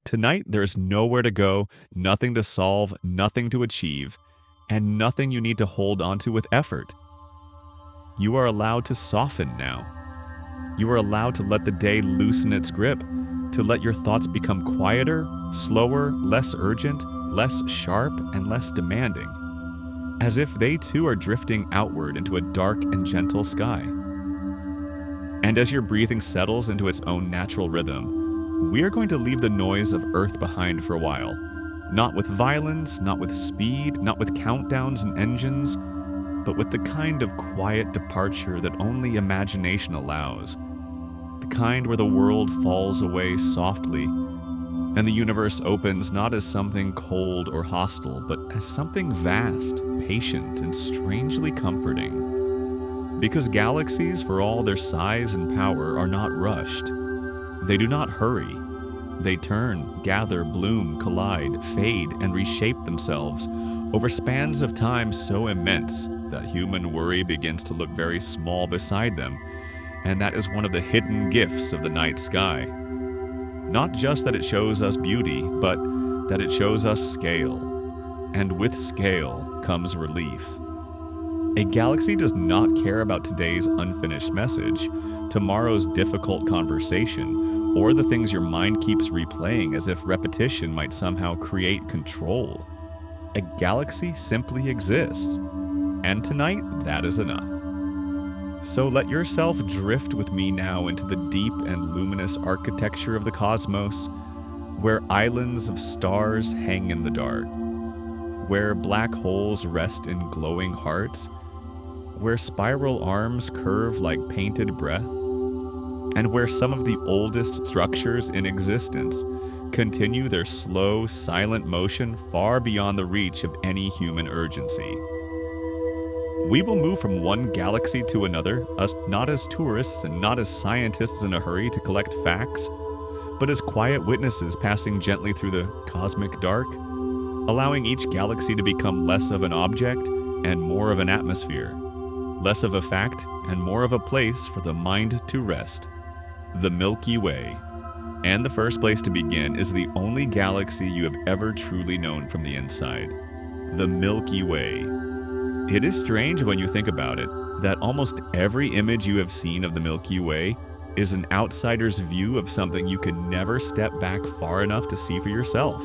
Tonight, there's nowhere to go, nothing to solve, nothing to achieve, and nothing you need to hold onto with effort. You are allowed to soften now. You are allowed to let the day loosen its grip, to let your thoughts become quieter, slower, less urgent, less sharp, and less demanding, as if they too are drifting outward into a dark and gentle sky. And as your breathing settles into its own natural rhythm, we are going to leave the noise of Earth behind for a while. Not with violence, not with speed, not with countdowns and engines, but with the kind of quiet departure that only imagination allows. The kind where the world falls away softly, and the universe opens not as something cold or hostile, but as something vast, patient, and strangely comforting. Because galaxies, for all their size and power, are not rushed. They do not hurry. They turn, gather, bloom, collide, fade, and reshape themselves over spans of time so immense that human worry begins to look very small beside them, and that is one of the hidden gifts of the night sky. Not just that it shows us beauty, but that it shows us scale. And with scale comes relief. A galaxy does not care about today's unfinished message, tomorrow's difficult conversation, or the things your mind keeps replaying as if repetition might somehow create control. A galaxy simply exists, and tonight that is enough. So let yourself drift with me now into the deep and luminous architecture of the cosmos, where islands of stars hang in the dark, where black holes rest in glowing hearts, where spiral arms curve like painted breath, and where some of the oldest structures in existence continue their slow, silent motion far beyond the reach of any human urgency. We will move from one galaxy to another, us not as tourists and not as scientists in a hurry to collect facts, but as quiet witnesses passing gently through the cosmic dark, allowing each galaxy to become less of an object and more of an atmosphere, less of a fact and more of a place for the mind to rest. The Milky Way. And the first place to begin is the only galaxy you have ever truly known from the inside. The Milky Way. It is strange when you think about it, that almost every image you have seen of the Milky Way is an outsider's view of something you could never step back far enough to see for yourself.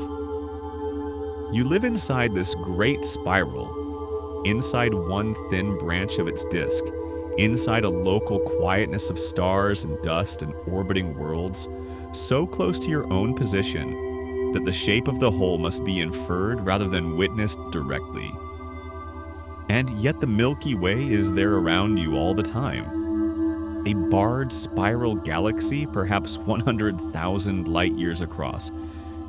You live inside this great spiral, inside one thin branch of its disk, inside a local quietness of stars and dust and orbiting worlds, so close to your own position that the shape of the whole must be inferred rather than witnessed directly. And yet the Milky Way is there around you all the time. A barred spiral galaxy, perhaps 100,000 light years across,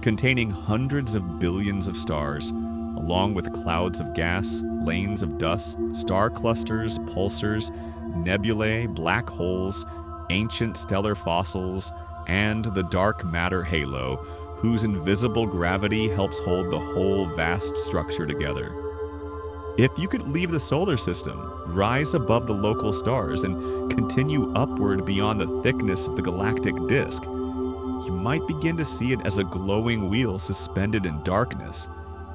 containing hundreds of billions of stars, along with clouds of gas, lanes of dust, star clusters, pulsars, nebulae, black holes, ancient stellar fossils, and the dark matter halo, whose invisible gravity helps hold the whole vast structure together. If you could leave the solar system, rise above the local stars, and continue upward beyond the thickness of the galactic disk, you might begin to see it as a glowing wheel suspended in darkness,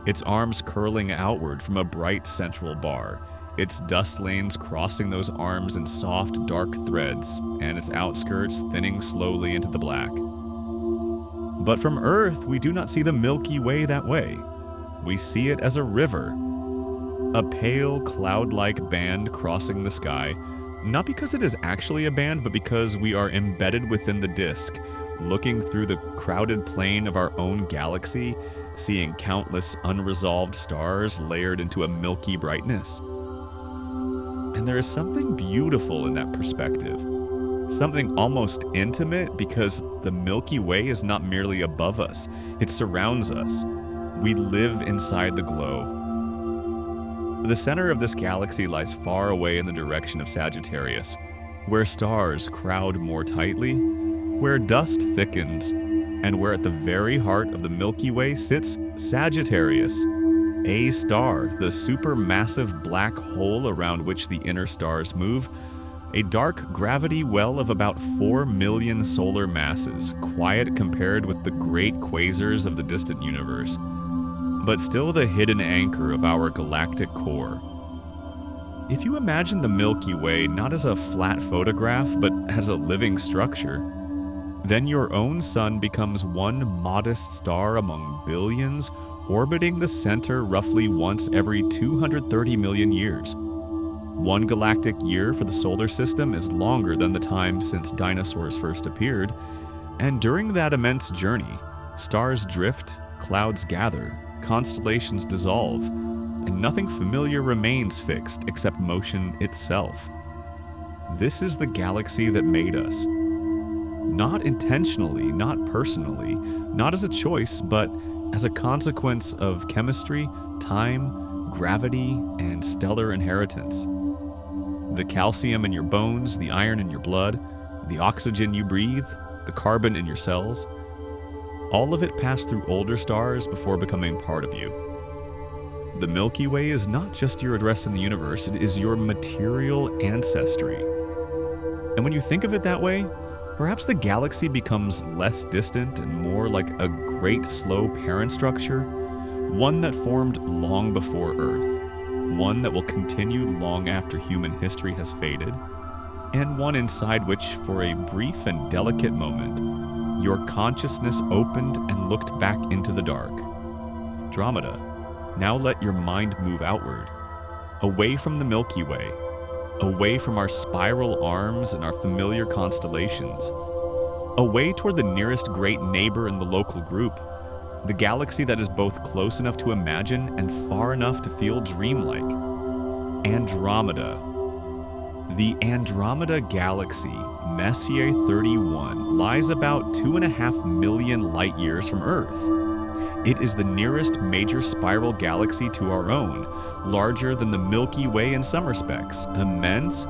its arms curling outward from a bright central bar, its dust lanes crossing those arms in soft, dark threads, and its outskirts thinning slowly into the black. But from Earth, we do not see the Milky Way that way. We see it as a river, a pale, cloud-like band crossing the sky, not because it is actually a band, but because we are embedded within the disk, looking through the crowded plane of our own galaxy, seeing countless unresolved stars layered into a milky brightness. And there is something beautiful in that perspective, something almost intimate, because the Milky Way is not merely above us, it surrounds us. We live inside the glow. The center of this galaxy lies far away in the direction of Sagittarius, where stars crowd more tightly, where dust thickens, and where at the very heart of the Milky Way sits Sagittarius, A star, the supermassive black hole around which the inner stars move, A dark gravity well of about 4 million solar masses, quiet compared with the great quasars of the distant universe, but still the hidden anchor of our galactic core. If you imagine the Milky Way not as a flat photograph, but as a living structure, then your own sun becomes one modest star among billions, orbiting the center roughly once every 230 million years. One galactic year for the solar system is longer than the time since dinosaurs first appeared, and during that immense journey, stars drift, clouds gather, constellations dissolve, and nothing familiar remains fixed except motion itself. This is the galaxy that made us. Not intentionally, not personally, not as a choice, but as a consequence of chemistry, time, gravity, and stellar inheritance. The calcium in your bones, the iron in your blood, the oxygen you breathe, the carbon in your cells, all of it passed through older stars before becoming part of you. The Milky Way is not just your address in the universe, it is your material ancestry. And when you think of it that way, perhaps the galaxy becomes less distant and more like a great slow parent structure, one that formed long before Earth, one that will continue long after human history has faded, and one inside which, for a brief and delicate moment, your consciousness opened and looked back into the dark. Andromeda, now let your mind move outward, away from the Milky Way, away from our spiral arms and our familiar constellations, away toward the nearest great neighbor in the local group, the galaxy that is both close enough to imagine and far enough to feel dreamlike. Andromeda. The Andromeda Galaxy, Messier 31, lies about 2.5 million light-years from Earth. It is the nearest major spiral galaxy to our own, larger than the Milky Way in some respects, immense,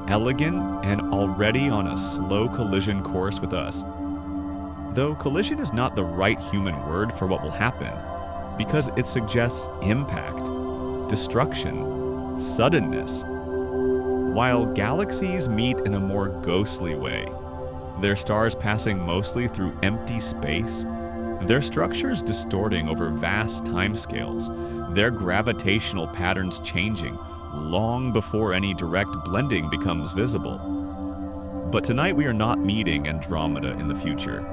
elegant, and already on a slow collision course with us. Though collision is not the right human word for what will happen, because it suggests impact, destruction, suddenness. While galaxies meet in a more ghostly way, their stars passing mostly through empty space, their structures distorting over vast timescales, their gravitational patterns changing long before any direct blending becomes visible. But tonight we are not meeting Andromeda in the future.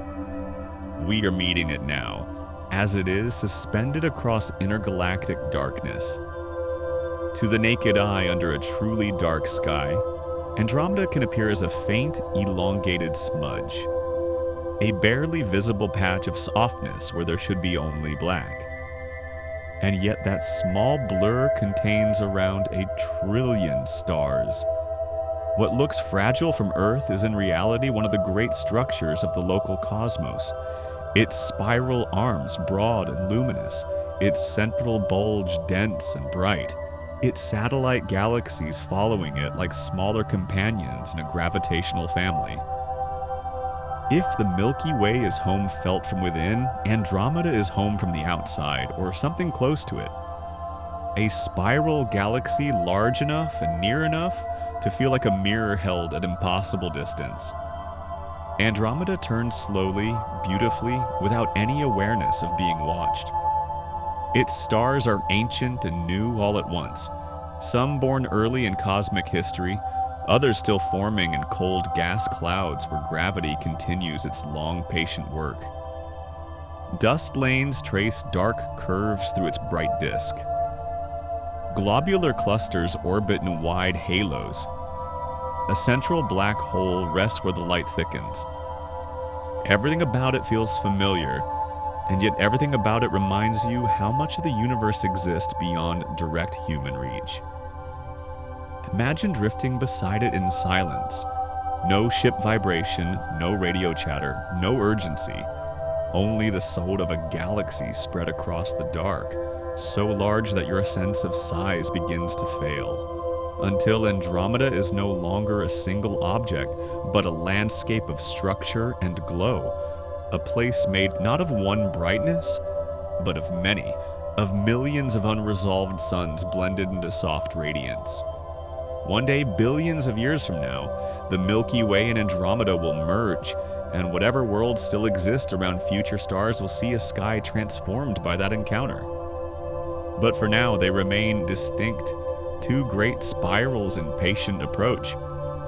We are meeting it now, as it is suspended across intergalactic darkness. To the naked eye under a truly dark sky, Andromeda can appear as a faint, elongated smudge, a barely visible patch of softness where there should be only black. And yet that small blur contains around 1 trillion stars. What looks fragile from Earth is in reality one of the great structures of the local cosmos. Its spiral arms broad and luminous, its central bulge dense and bright, its satellite galaxies following it like smaller companions in a gravitational family. If the Milky Way is home felt from within, Andromeda is home from the outside, or something close to it. A spiral galaxy large enough and near enough to feel like a mirror held at impossible distance. Andromeda turns slowly, beautifully, without any awareness of being watched. Its stars are ancient and new all at once, some born early in cosmic history, others still forming in cold gas clouds where gravity continues its long, patient work. Dust lanes trace dark curves through its bright disk. Globular clusters orbit in wide halos. A central black hole rests where the light thickens. Everything about it feels familiar, and yet everything about it reminds you how much of the universe exists beyond direct human reach. Imagine drifting beside it in silence. No ship vibration, no radio chatter, no urgency. Only the soul of a galaxy spread across the dark, so large that your sense of size begins to fail. Until Andromeda is no longer a single object, but a landscape of structure and glow, a place made not of one brightness, but of many, of millions of unresolved suns blended into soft radiance. One day, billions of years from now, the Milky Way and Andromeda will merge, and whatever worlds still exist around future stars will see a sky transformed by that encounter. But for now, they remain distinct, two great spirals in patient approach,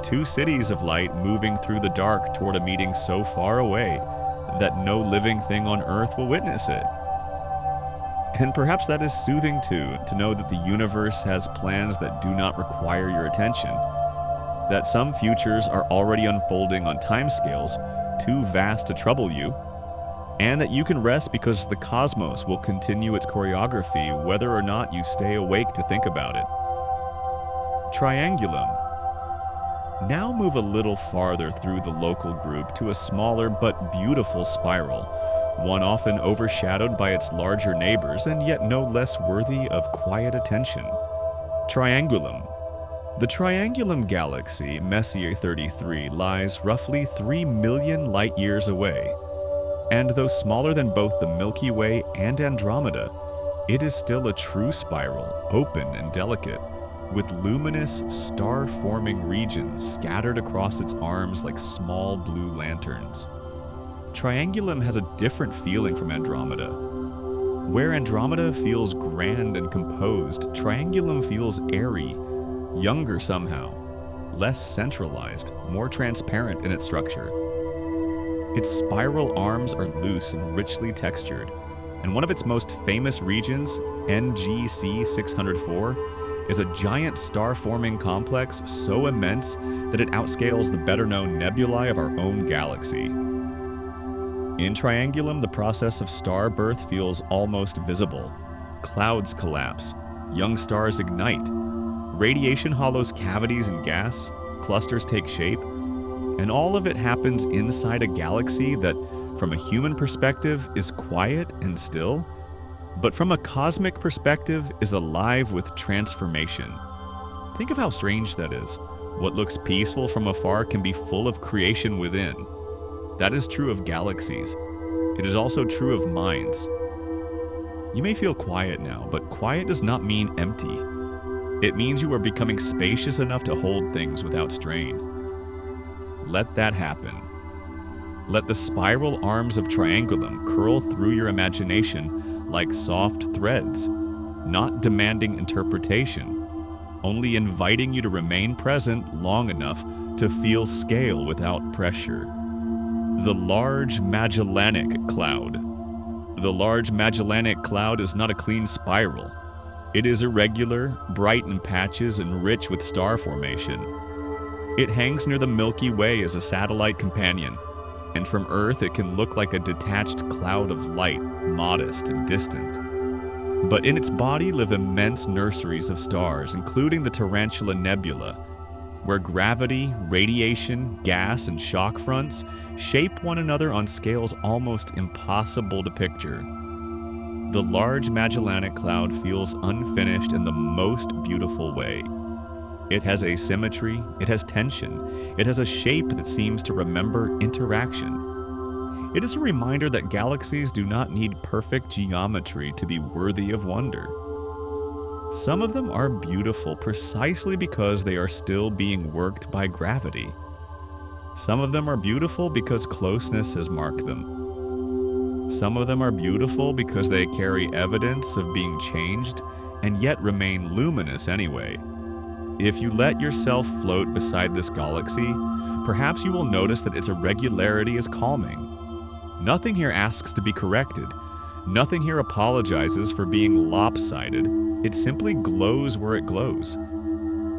two cities of light moving through the dark toward a meeting so far away that no living thing on Earth will witness it. And perhaps that is soothing too, to know that the universe has plans that do not require your attention, that some futures are already unfolding on timescales too vast to trouble you, and that you can rest because the cosmos will continue its choreography whether or not you stay awake to think about it. Triangulum. Now move a little farther through the local group to a smaller but beautiful spiral, one often overshadowed by its larger neighbors and yet no less worthy of quiet attention. Triangulum. The Triangulum galaxy, Messier 33, lies roughly 3 million light-years away, and though smaller than both the Milky Way and Andromeda, it is still a true spiral, open and delicate, with luminous, star-forming regions scattered across its arms like small blue lanterns. Triangulum has a different feeling from Andromeda. Where Andromeda feels grand and composed, Triangulum feels airy, younger somehow, less centralized, more transparent in its structure. Its spiral arms are loose and richly textured, and one of its most famous regions, NGC 604, is a giant star-forming complex so immense that it outscales the better-known nebulae of our own galaxy. In Triangulum, the process of star birth feels almost visible. Clouds collapse, young stars ignite, radiation hollows cavities in gas, clusters take shape, and all of it happens inside a galaxy that, from a human perspective, is quiet and still, but from a cosmic perspective is alive with transformation. Think of how strange that is. What looks peaceful from afar can be full of creation within. That is true of galaxies. It is also true of minds. You may feel quiet now, but quiet does not mean empty. It means you are becoming spacious enough to hold things without strain. Let that happen. Let the spiral arms of Triangulum curl through your imagination like soft threads, not demanding interpretation, only inviting you to remain present long enough to feel scale without pressure. The Large Magellanic Cloud. The Large Magellanic Cloud is not a clean spiral. It is irregular, bright in patches, and rich with star formation. It hangs near the Milky Way as a satellite companion, and from Earth it can look like a detached cloud of light, modest and distant. But in its body live immense nurseries of stars, including the Tarantula Nebula, where gravity, radiation, gas, and shock fronts shape one another on scales almost impossible to picture. The Large Magellanic Cloud feels unfinished in the most beautiful way. It has asymmetry, it has tension, it has a shape that seems to remember interaction. It is a reminder that galaxies do not need perfect geometry to be worthy of wonder. Some of them are beautiful precisely because they are still being worked by gravity. Some of them are beautiful because closeness has marked them. Some of them are beautiful because they carry evidence of being changed and yet remain luminous anyway. If you let yourself float beside this galaxy, perhaps you will notice that its irregularity is calming. Nothing here asks to be corrected. Nothing here apologizes for being lopsided. It simply glows where it glows.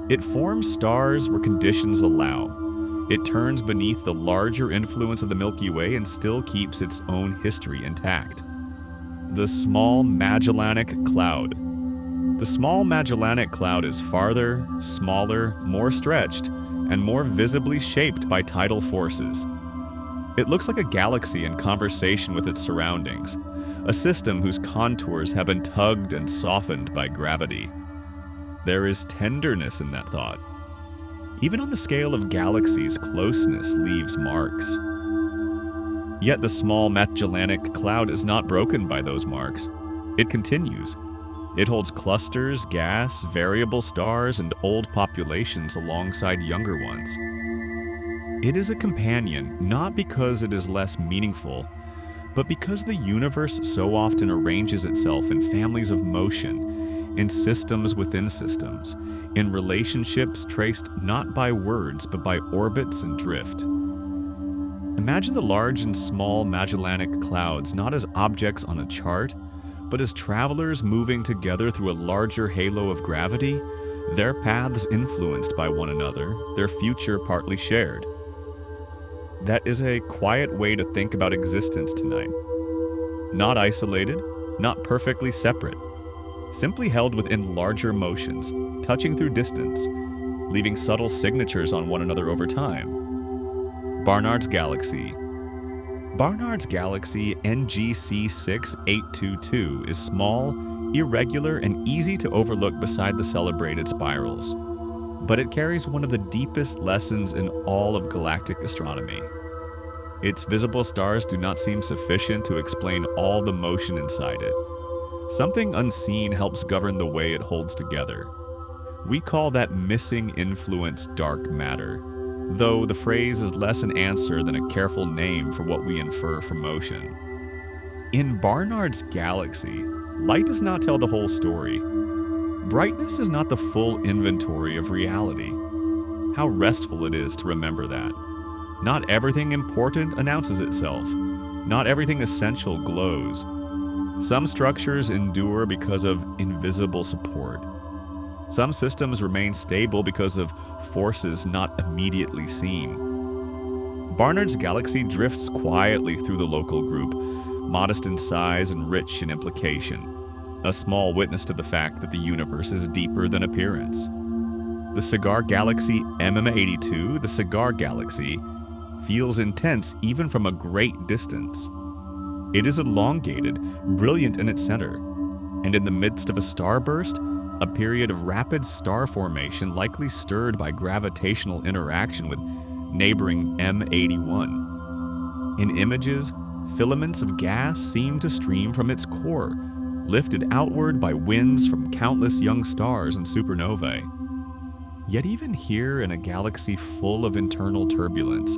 It forms stars where conditions allow. It turns beneath the larger influence of the Milky Way and still keeps its own history intact. The Small Magellanic Cloud. The Small Magellanic Cloud is farther, smaller, more stretched, and more visibly shaped by tidal forces. It looks like a galaxy in conversation with its surroundings, a system whose contours have been tugged and softened by gravity. There is tenderness in that thought. Even on the scale of galaxies, closeness leaves marks. Yet the Small Magellanic Cloud is not broken by those marks. It continues. It holds clusters, gas, variable stars, and old populations alongside younger ones. It is a companion not because it is less meaningful, but because the universe so often arranges itself in families of motion, in systems within systems, in relationships traced not by words but by orbits and drift. Imagine the large and small Magellanic Clouds not as objects on a chart, but as travelers moving together through a larger halo of gravity, their paths influenced by one another, their future partly shared. That is a quiet way to think about existence tonight. Not isolated, not perfectly separate, simply held within larger motions, touching through distance, leaving subtle signatures on one another over time. Barnard's Galaxy. Barnard's Galaxy NGC 6822 is small, irregular, and easy to overlook beside the celebrated spirals. But it carries one of the deepest lessons in all of galactic astronomy. Its visible stars do not seem sufficient to explain all the motion inside it. Something unseen helps govern the way it holds together. We call that missing influence dark matter, though the phrase is less an answer than a careful name for what we infer from motion. In Barnard's Galaxy, light does not tell the whole story. Brightness is not the full inventory of reality. How restful it is to remember that. Not everything important announces itself. Not everything essential glows. Some structures endure because of invisible support. Some systems remain stable because of forces not immediately seen. Barnard's Galaxy drifts quietly through the local group, modest in size and rich in implication, a small witness to the fact that the universe is deeper than appearance. The Cigar Galaxy MM82, the Cigar Galaxy, feels intense even from a great distance. It is elongated, brilliant in its center, and in the midst of a starburst, a period of rapid star formation likely stirred by gravitational interaction with neighboring M81. In images, filaments of gas seem to stream from its core, lifted outward by winds from countless young stars and supernovae. Yet even here in a galaxy full of internal turbulence,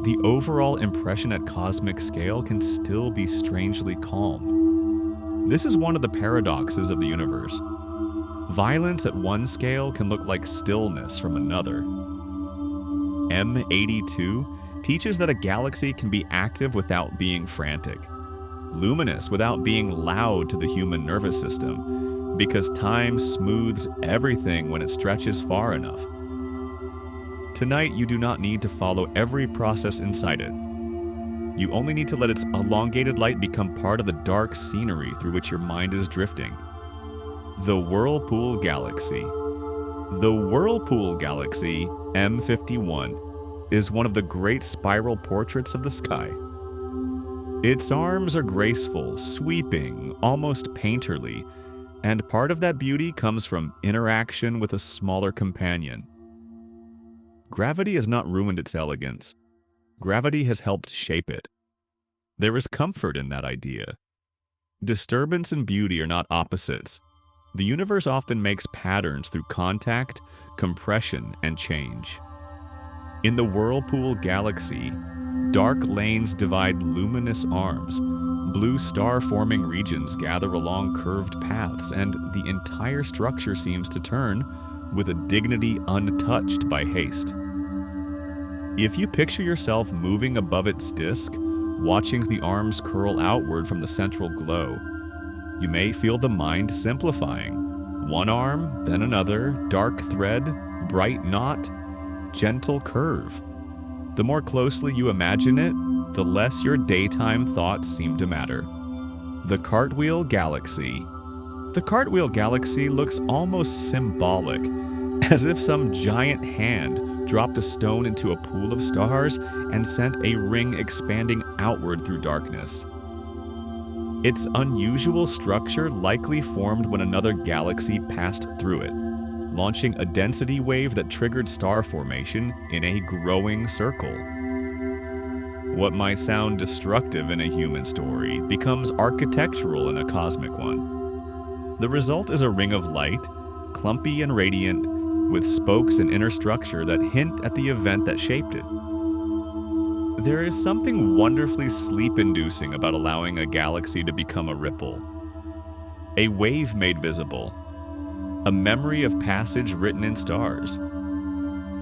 the overall impression at cosmic scale can still be strangely calm. This is one of the paradoxes of the universe. Violence at one scale can look like stillness from another. M82 teaches that a galaxy can be active without being frantic, luminous without being loud to the human nervous system, because time smooths everything when it stretches far enough. Tonight, you do not need to follow every process inside it. You only need to let its elongated light become part of the dark scenery through which your mind is drifting. The Whirlpool Galaxy. The Whirlpool Galaxy, M51, is one of the great spiral portraits of the sky. Its arms are graceful, sweeping, almost painterly, and part of that beauty comes from interaction with a smaller companion. Gravity has not ruined its elegance. Gravity has helped shape it. There is comfort in that idea. Disturbance and beauty are not opposites. The universe often makes patterns through contact, compression, and change. In the Whirlpool Galaxy, dark lanes divide luminous arms, blue star-forming regions gather along curved paths, and the entire structure seems to turn with a dignity untouched by haste. If you picture yourself moving above its disk, watching the arms curl outward from the central glow, you may feel the mind simplifying. One arm, then another, dark thread, bright knot, gentle curve. The more closely you imagine it, the less your daytime thoughts seem to matter. The Cartwheel Galaxy. The Cartwheel Galaxy looks almost symbolic, as if some giant hand dropped a stone into a pool of stars and sent a ring expanding outward through darkness. Its unusual structure likely formed when another galaxy passed through it, launching a density wave that triggered star formation in a growing circle. What might sound destructive in a human story becomes architectural in a cosmic one. The result is a ring of light, clumpy and radiant, with spokes and inner structure that hint at the event that shaped it. There is something wonderfully sleep-inducing about allowing a galaxy to become a ripple, a wave made visible, a memory of passage written in stars.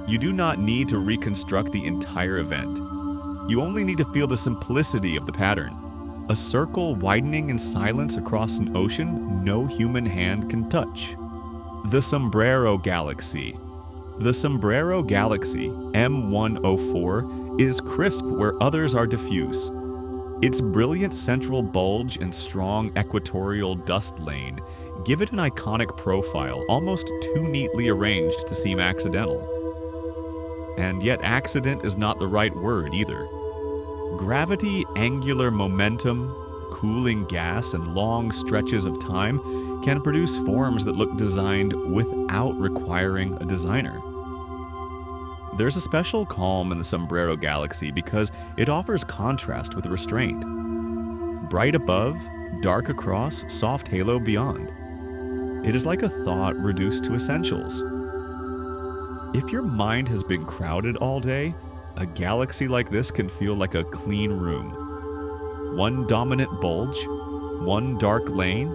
You do not need to reconstruct the entire event. You only need to feel the simplicity of the pattern. A circle widening in silence across an ocean no human hand can touch. The Sombrero Galaxy. The Sombrero Galaxy, M104, is crisp where others are diffuse. Its brilliant central bulge and strong equatorial dust lane give it an iconic profile almost too neatly arranged to seem accidental. And yet accident is not the right word either. Gravity, angular momentum, cooling gas, and long stretches of time can produce forms that look designed without requiring a designer. There's a special calm in the Sombrero Galaxy because it offers contrast with restraint. Bright above, dark across, soft halo beyond. It is like a thought reduced to essentials. If your mind has been crowded all day, a galaxy like this can feel like a clean room. One dominant bulge, one dark lane,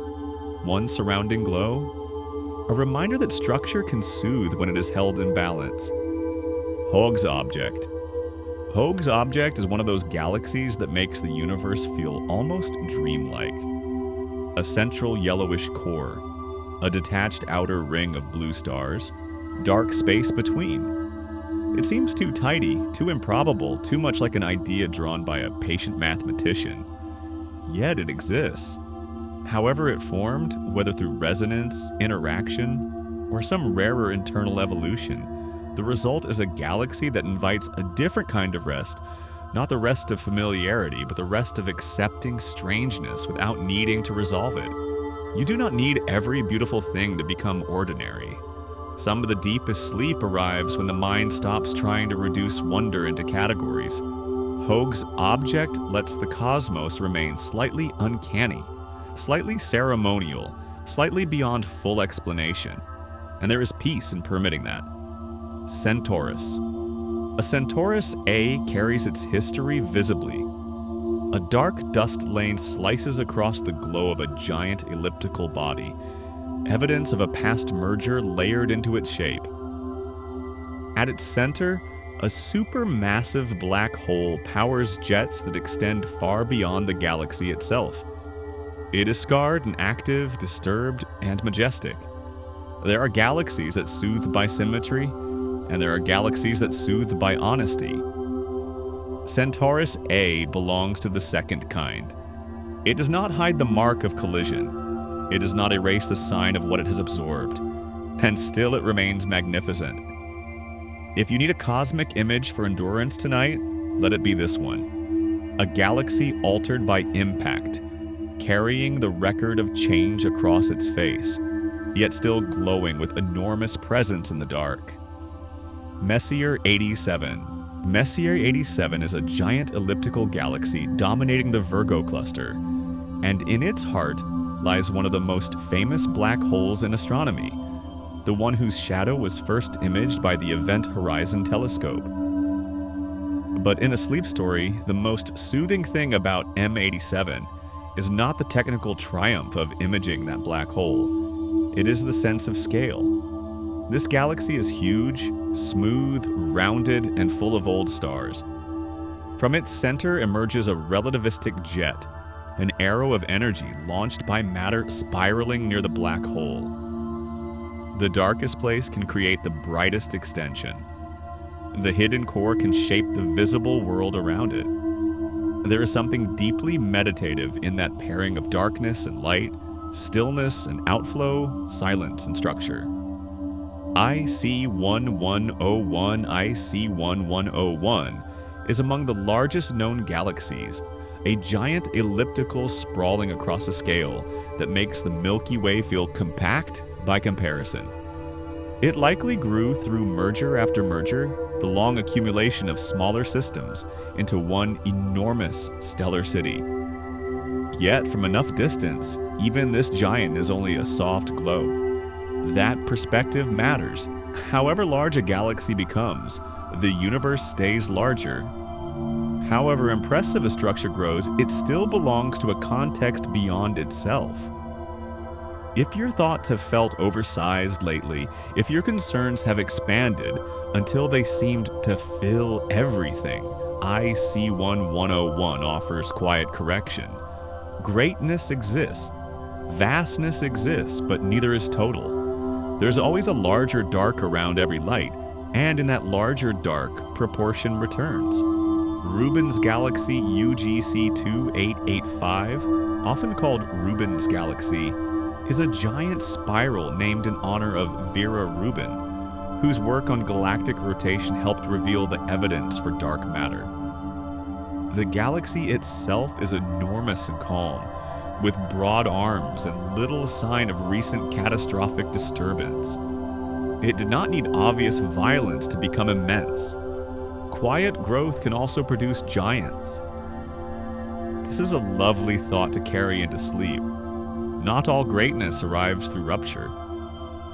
one surrounding glow. A reminder that structure can soothe when it is held in balance. Hogg's Object. Hogg's Object is one of those galaxies that makes the universe feel almost dreamlike. A central yellowish core, a detached outer ring of blue stars, dark space between. It seems too tidy, too improbable, too much like an idea drawn by a patient mathematician. Yet it exists. However it formed, whether through resonance, interaction, or some rarer internal evolution, the result is a galaxy that invites a different kind of rest, not the rest of familiarity, but the rest of accepting strangeness without needing to resolve it. You do not need every beautiful thing to become ordinary. Some of the deepest sleep arrives when the mind stops trying to reduce wonder into categories. Hogg's Object lets the cosmos remain slightly uncanny, slightly ceremonial, slightly beyond full explanation. And there is peace in permitting that. Centaurus. A Centaurus A carries its history visibly. A dark dust lane slices across the glow of a giant elliptical body, evidence of a past merger layered into its shape. At its center, a supermassive black hole powers jets that extend far beyond the galaxy itself. It is scarred and active, disturbed, and majestic. There are galaxies that soothe by symmetry, and there are galaxies that soothe by honesty. Centaurus A belongs to the second kind. It does not hide the mark of collision. It does not erase the sign of what it has absorbed. And still it remains magnificent. If you need a cosmic image for endurance tonight, let it be this one. A galaxy altered by impact, carrying the record of change across its face, yet still glowing with enormous presence in the dark. Messier 87. Messier 87 is a giant elliptical galaxy dominating the Virgo cluster, and in its heart lies one of the most famous black holes in astronomy, the one whose shadow was first imaged by the Event Horizon Telescope. But in a sleep story, the most soothing thing about M87 is not the technical triumph of imaging that black hole. It is the sense of scale. This galaxy is huge, smooth, rounded, and full of old stars. From its center emerges a relativistic jet, an arrow of energy launched by matter spiraling near the black hole. The darkest place can create the brightest extension. The hidden core can shape the visible world around it. There is something deeply meditative in that pairing of darkness and light, stillness and outflow, silence and structure. IC1101 IC1101 is among the largest known galaxies, a giant elliptical sprawling across a scale that makes the Milky Way feel compact by comparison. It likely grew through merger after merger, the long accumulation of smaller systems into one enormous stellar city. Yet, from enough distance, even this giant is only a soft glow. That perspective matters. However large a galaxy becomes, the universe stays larger. However impressive a structure grows, it still belongs to a context beyond itself. If your thoughts have felt oversized lately, if your concerns have expanded until they seemed to fill everything, IC1 101 offers quiet correction. Greatness exists. Vastness exists, but neither is total. There's always a larger dark around every light, and in that larger dark, proportion returns. Rubin's Galaxy UGC 2885, often called Rubin's Galaxy, is a giant spiral named in honor of Vera Rubin, whose work on galactic rotation helped reveal the evidence for dark matter. The galaxy itself is enormous and calm, with broad arms and little sign of recent catastrophic disturbance. It did not need obvious violence to become immense. Quiet growth can also produce giants. This is a lovely thought to carry into sleep. Not all greatness arrives through rupture.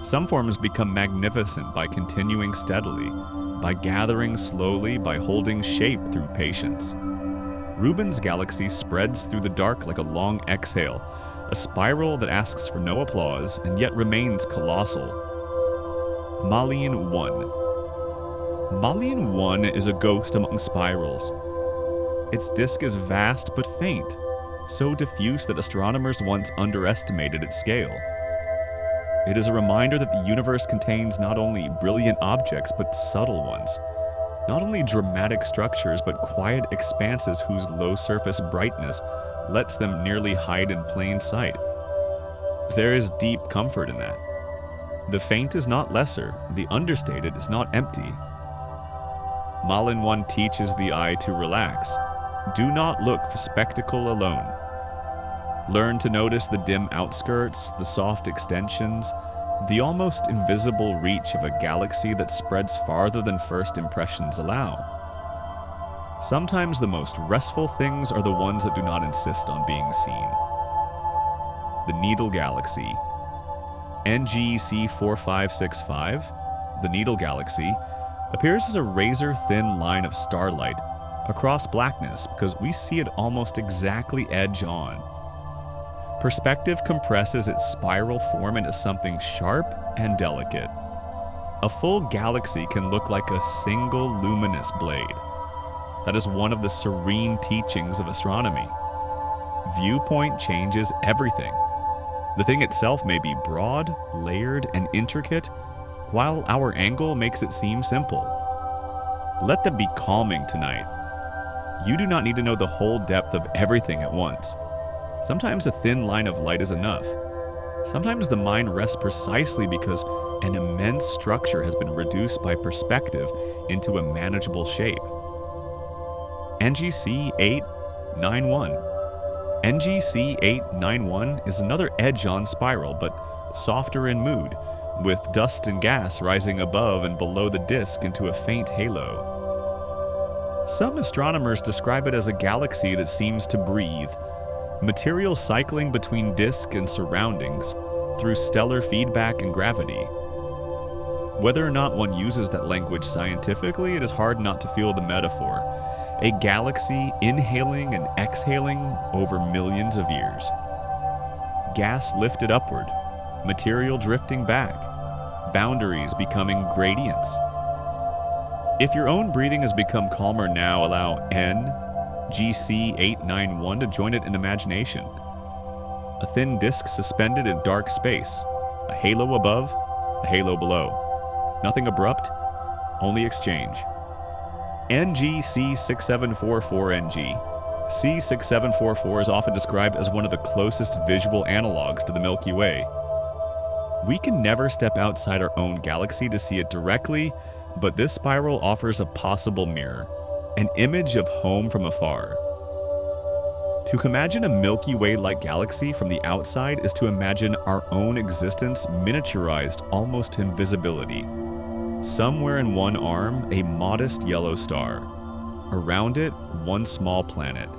Some forms become magnificent by continuing steadily, by gathering slowly, by holding shape through patience. Rubin's Galaxy spreads through the dark like a long exhale, a spiral that asks for no applause and yet remains colossal. Malin 1. Malin 1 is a ghost among spirals. Its disk is vast but faint, so diffuse that astronomers once underestimated its scale. It is a reminder that the universe contains not only brilliant objects but subtle ones, not only dramatic structures but quiet expanses whose low surface brightness lets them nearly hide in plain sight. There is deep comfort in that. The faint is not lesser, the understated is not empty. Malin 1 teaches the eye to relax. Do not look for spectacle alone. Learn to notice the dim outskirts, the soft extensions, the almost invisible reach of a galaxy that spreads farther than first impressions allow. Sometimes the most restful things are the ones that do not insist on being seen. The Needle Galaxy. NGC 4565, the Needle Galaxy, appears as a razor-thin line of starlight across blackness because we see it almost exactly edge-on. Perspective compresses its spiral form into something sharp and delicate. A full galaxy can look like a single luminous blade. That is one of the serene teachings of astronomy. Viewpoint changes everything. The thing itself may be broad, layered, and intricate, while our angle makes it seem simple. Let that be calming tonight. You do not need to know the whole depth of everything at once. Sometimes a thin line of light is enough. Sometimes the mind rests precisely because an immense structure has been reduced by perspective into a manageable shape. NGC 891. NGC 891 is another edge-on spiral, but softer in mood, with dust and gas rising above and below the disk into a faint halo. Some astronomers describe it as a galaxy that seems to breathe, material cycling between disk and surroundings through stellar feedback and gravity. Whether or not one uses that language scientifically, it is hard not to feel the metaphor. A galaxy inhaling and exhaling over millions of years. Gas lifted upward, material drifting back, boundaries becoming gradients. If your own breathing has become calmer now, allow NGC 891 to join it in imagination. A thin disk suspended in dark space, a halo above, a halo below. Nothing abrupt, only exchange. NGC 6744NG. C6744 is often described as one of the closest visual analogs to the Milky Way. We can never step outside our own galaxy to see it directly, but this spiral offers a possible mirror, an image of home from afar. To imagine a Milky Way-like galaxy from the outside is to imagine our own existence miniaturized almost to invisibility. Somewhere in one arm, a modest yellow star. Around it, one small planet.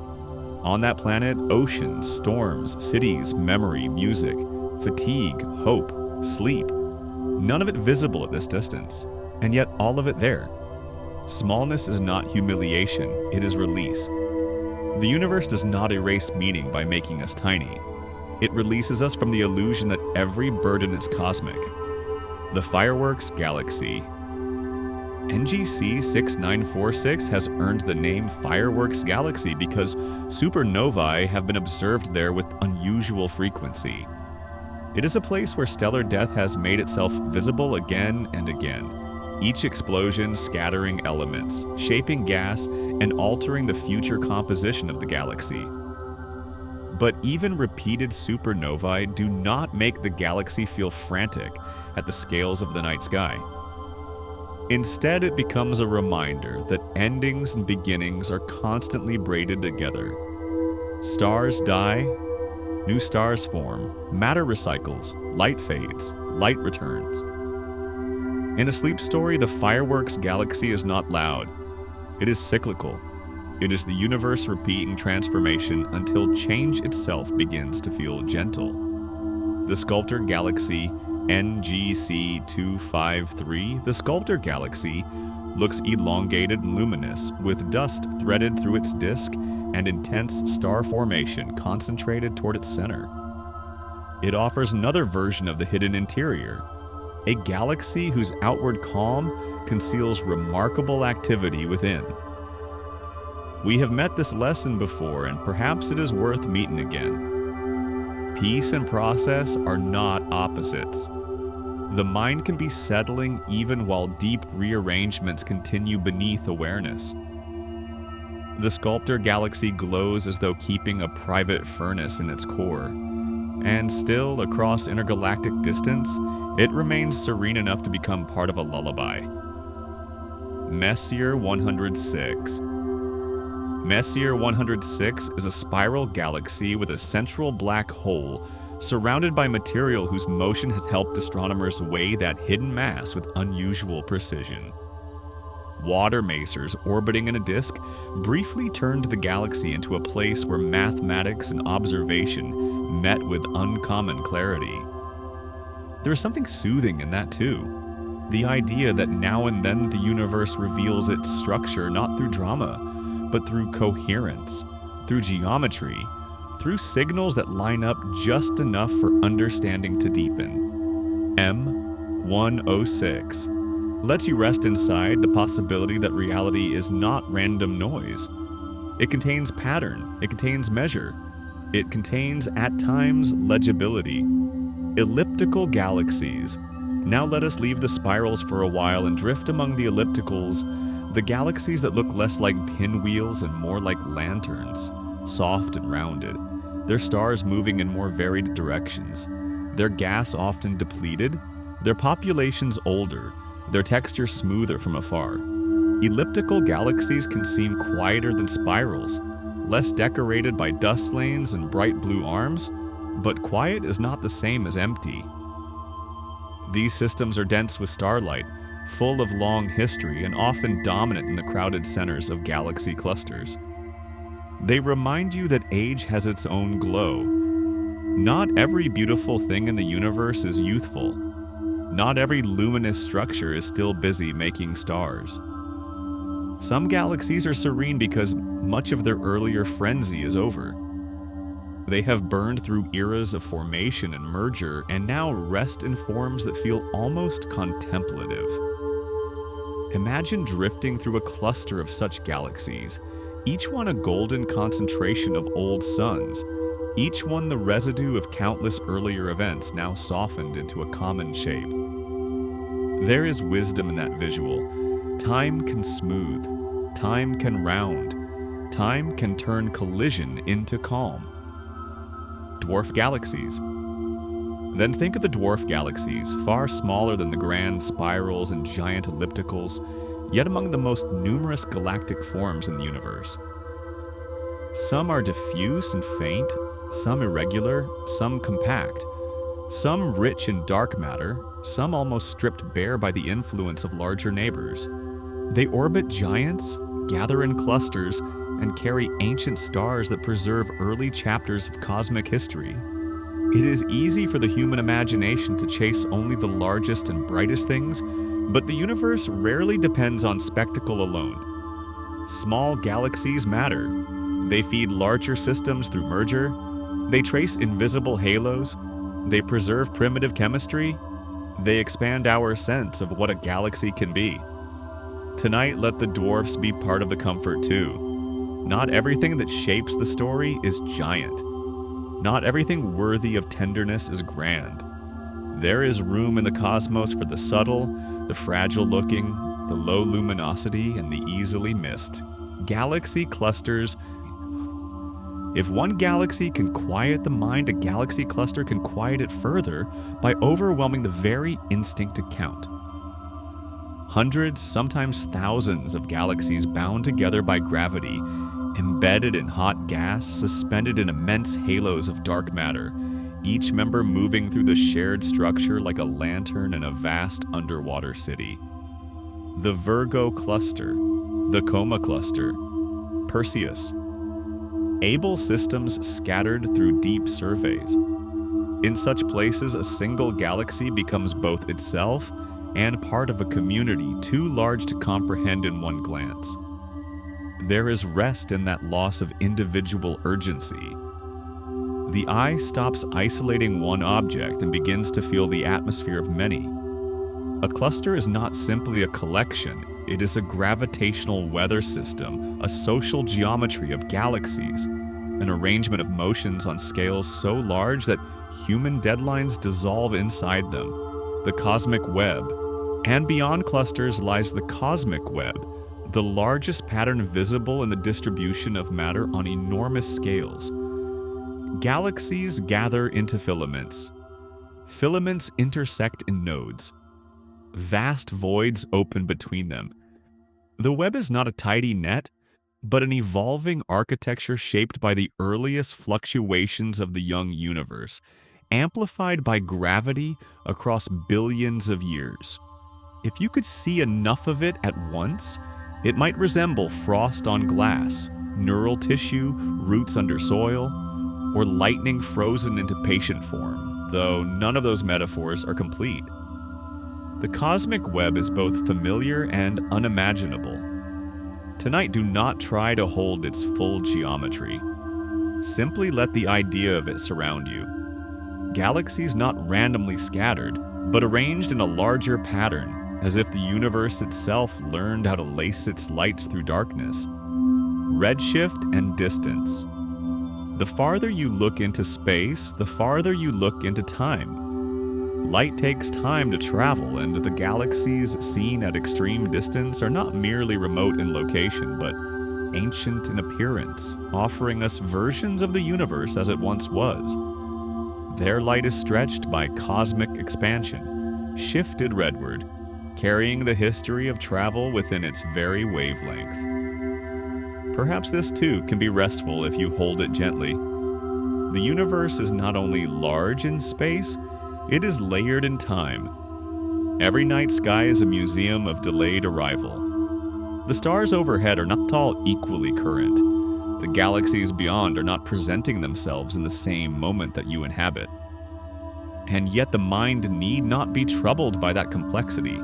On that planet, oceans, storms, cities, memory, music, fatigue, hope, sleep. None of it visible at this distance, and yet all of it there. Smallness is not humiliation, it is release. The universe does not erase meaning by making us tiny. It releases us from the illusion that every burden is cosmic. The Fireworks Galaxy. NGC 6946 has earned the name Fireworks Galaxy because supernovae have been observed there with unusual frequency. It is a place where stellar death has made itself visible again and again, each explosion scattering elements, shaping gas, and altering the future composition of the galaxy. But even repeated supernovae do not make the galaxy feel frantic at the scales of the night sky. Instead, it becomes a reminder that endings and beginnings are constantly braided together. Stars die, new stars form, matter recycles, light fades, light returns. In a sleep story, the Fireworks Galaxy is not loud. It is cyclical. It is the universe repeating transformation until change itself begins to feel gentle. The Sculptor Galaxy NGC 253, the Sculptor Galaxy, looks elongated and luminous, with dust threaded through its disk and intense star formation concentrated toward its center. It offers another version of the hidden interior, a galaxy whose outward calm conceals remarkable activity within. We have met this lesson before, and perhaps it is worth meeting again. Peace and process are not opposites. The mind can be settling even while deep rearrangements continue beneath awareness. The Sculptor Galaxy glows as though keeping a private furnace in its core, and still, across intergalactic distance, it remains serene enough to become part of a lullaby. Messier 106. Messier 106 is a spiral galaxy with a central black hole surrounded by material whose motion has helped astronomers weigh that hidden mass with unusual precision. Water masers orbiting in a disk briefly turned the galaxy into a place where mathematics and observation met with uncommon clarity. There is something soothing in that too. The idea that now and then the universe reveals its structure not through drama, but through coherence, through geometry, through signals that line up just enough for understanding to deepen. M106 lets you rest inside the possibility that reality is not random noise. It contains pattern, it contains measure, it contains, at times, legibility. Elliptical galaxies. Now let us leave the spirals for a while and drift among the ellipticals, the galaxies that look less like pinwheels and more like lanterns, soft and rounded, their stars moving in more varied directions, their gas often depleted, their populations older, their texture smoother from afar. Elliptical galaxies can seem quieter than spirals, less decorated by dust lanes and bright blue arms, but quiet is not the same as empty. These systems are dense with starlight, full of long history and often dominant in the crowded centers of galaxy clusters. They remind you that age has its own glow. Not every beautiful thing in the universe is youthful. Not every luminous structure is still busy making stars. Some galaxies are serene because much of their earlier frenzy is over. They have burned through eras of formation and merger and now rest in forms that feel almost contemplative. Imagine drifting through a cluster of such galaxies, each one a golden concentration of old suns, each one the residue of countless earlier events now softened into a common shape. There is wisdom in that visual. Time can smooth, time can round, time can turn collision into calm. Dwarf galaxies. Then think of the dwarf galaxies, far smaller than the grand spirals and giant ellipticals, yet among the most numerous galactic forms in the universe. Some are diffuse and faint, some irregular, some compact, some rich in dark matter, some almost stripped bare by the influence of larger neighbors. They orbit giants, gather in clusters, and carry ancient stars that preserve early chapters of cosmic history. It is easy for the human imagination to chase only the largest and brightest things, but the universe rarely depends on spectacle alone. Small galaxies matter. They feed larger systems through merger. They trace invisible halos. They preserve primitive chemistry. They expand our sense of what a galaxy can be. Tonight, let the dwarfs be part of the comfort too. Not everything that shapes the story is giant. Not everything worthy of tenderness is grand. There is room in the cosmos for the subtle, the fragile-looking, the low luminosity, and the easily missed. Galaxy clusters. If one galaxy can quiet the mind, a galaxy cluster can quiet it further by overwhelming the very instinct to count. Hundreds, sometimes thousands of galaxies bound together by gravity, embedded in hot gas, suspended in immense halos of dark matter, each member moving through the shared structure like a lantern in a vast underwater city. The Virgo cluster, the Coma cluster, Perseus. Able systems scattered through deep surveys. In such places, a single galaxy becomes both itself and part of a community too large to comprehend in one glance. There is rest in that loss of individual urgency. The eye stops isolating one object and begins to feel the atmosphere of many. A cluster is not simply a collection, it is a gravitational weather system, a social geometry of galaxies, an arrangement of motions on scales so large that human deadlines dissolve inside them. The cosmic web. And beyond clusters lies the cosmic web, the largest pattern visible in the distribution of matter on enormous scales. Galaxies gather into filaments. Filaments intersect in nodes. Vast voids open between them. The web is not a tidy net, but an evolving architecture shaped by the earliest fluctuations of the young universe, amplified by gravity across billions of years. If you could see enough of it at once, it might resemble frost on glass, neural tissue, roots under soil, or lightning frozen into patient form, though none of those metaphors are complete. The cosmic web is both familiar and unimaginable. Tonight, do not try to hold its full geometry. Simply let the idea of it surround you. Galaxies not randomly scattered, but arranged in a larger pattern, as if the universe itself learned how to lace its lights through darkness. Redshift and distance. The farther you look into space, the farther you look into time. Light takes time to travel, and the galaxies seen at extreme distance are not merely remote in location, but ancient in appearance, offering us versions of the universe as it once was. Their light is stretched by cosmic expansion, shifted redward, carrying the history of travel within its very wavelength. Perhaps this too can be restful if you hold it gently. The universe is not only large in space, it is layered in time. Every night sky is a museum of delayed arrival. The stars overhead are not all equally current. The galaxies beyond are not presenting themselves in the same moment that you inhabit. And yet the mind need not be troubled by that complexity.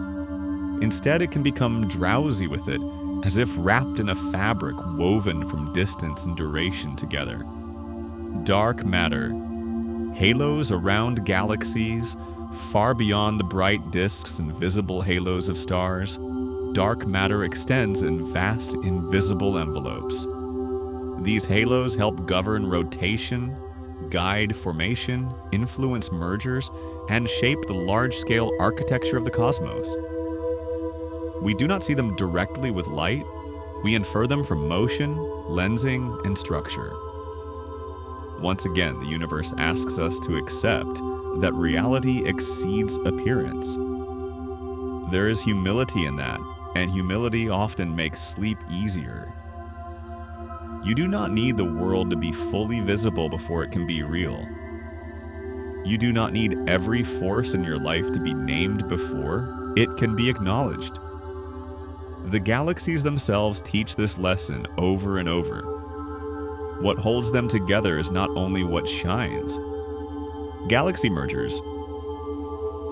Instead, it can become drowsy with it, as if wrapped in a fabric woven from distance and duration together. Dark matter. Halos around galaxies, far beyond the bright disks and visible halos of stars. Dark matter extends in vast, invisible envelopes. These halos help govern rotation, guide formation, influence mergers, and shape the large-scale architecture of the cosmos. We do not see them directly with light, we infer them from motion, lensing, and structure. Once again, the universe asks us to accept that reality exceeds appearance. There is humility in that, and humility often makes sleep easier. You do not need the world to be fully visible before it can be real. You do not need every force in your life to be named before it can be acknowledged. The galaxies themselves teach this lesson over and over. What holds them together is not only what shines. Galaxy mergers.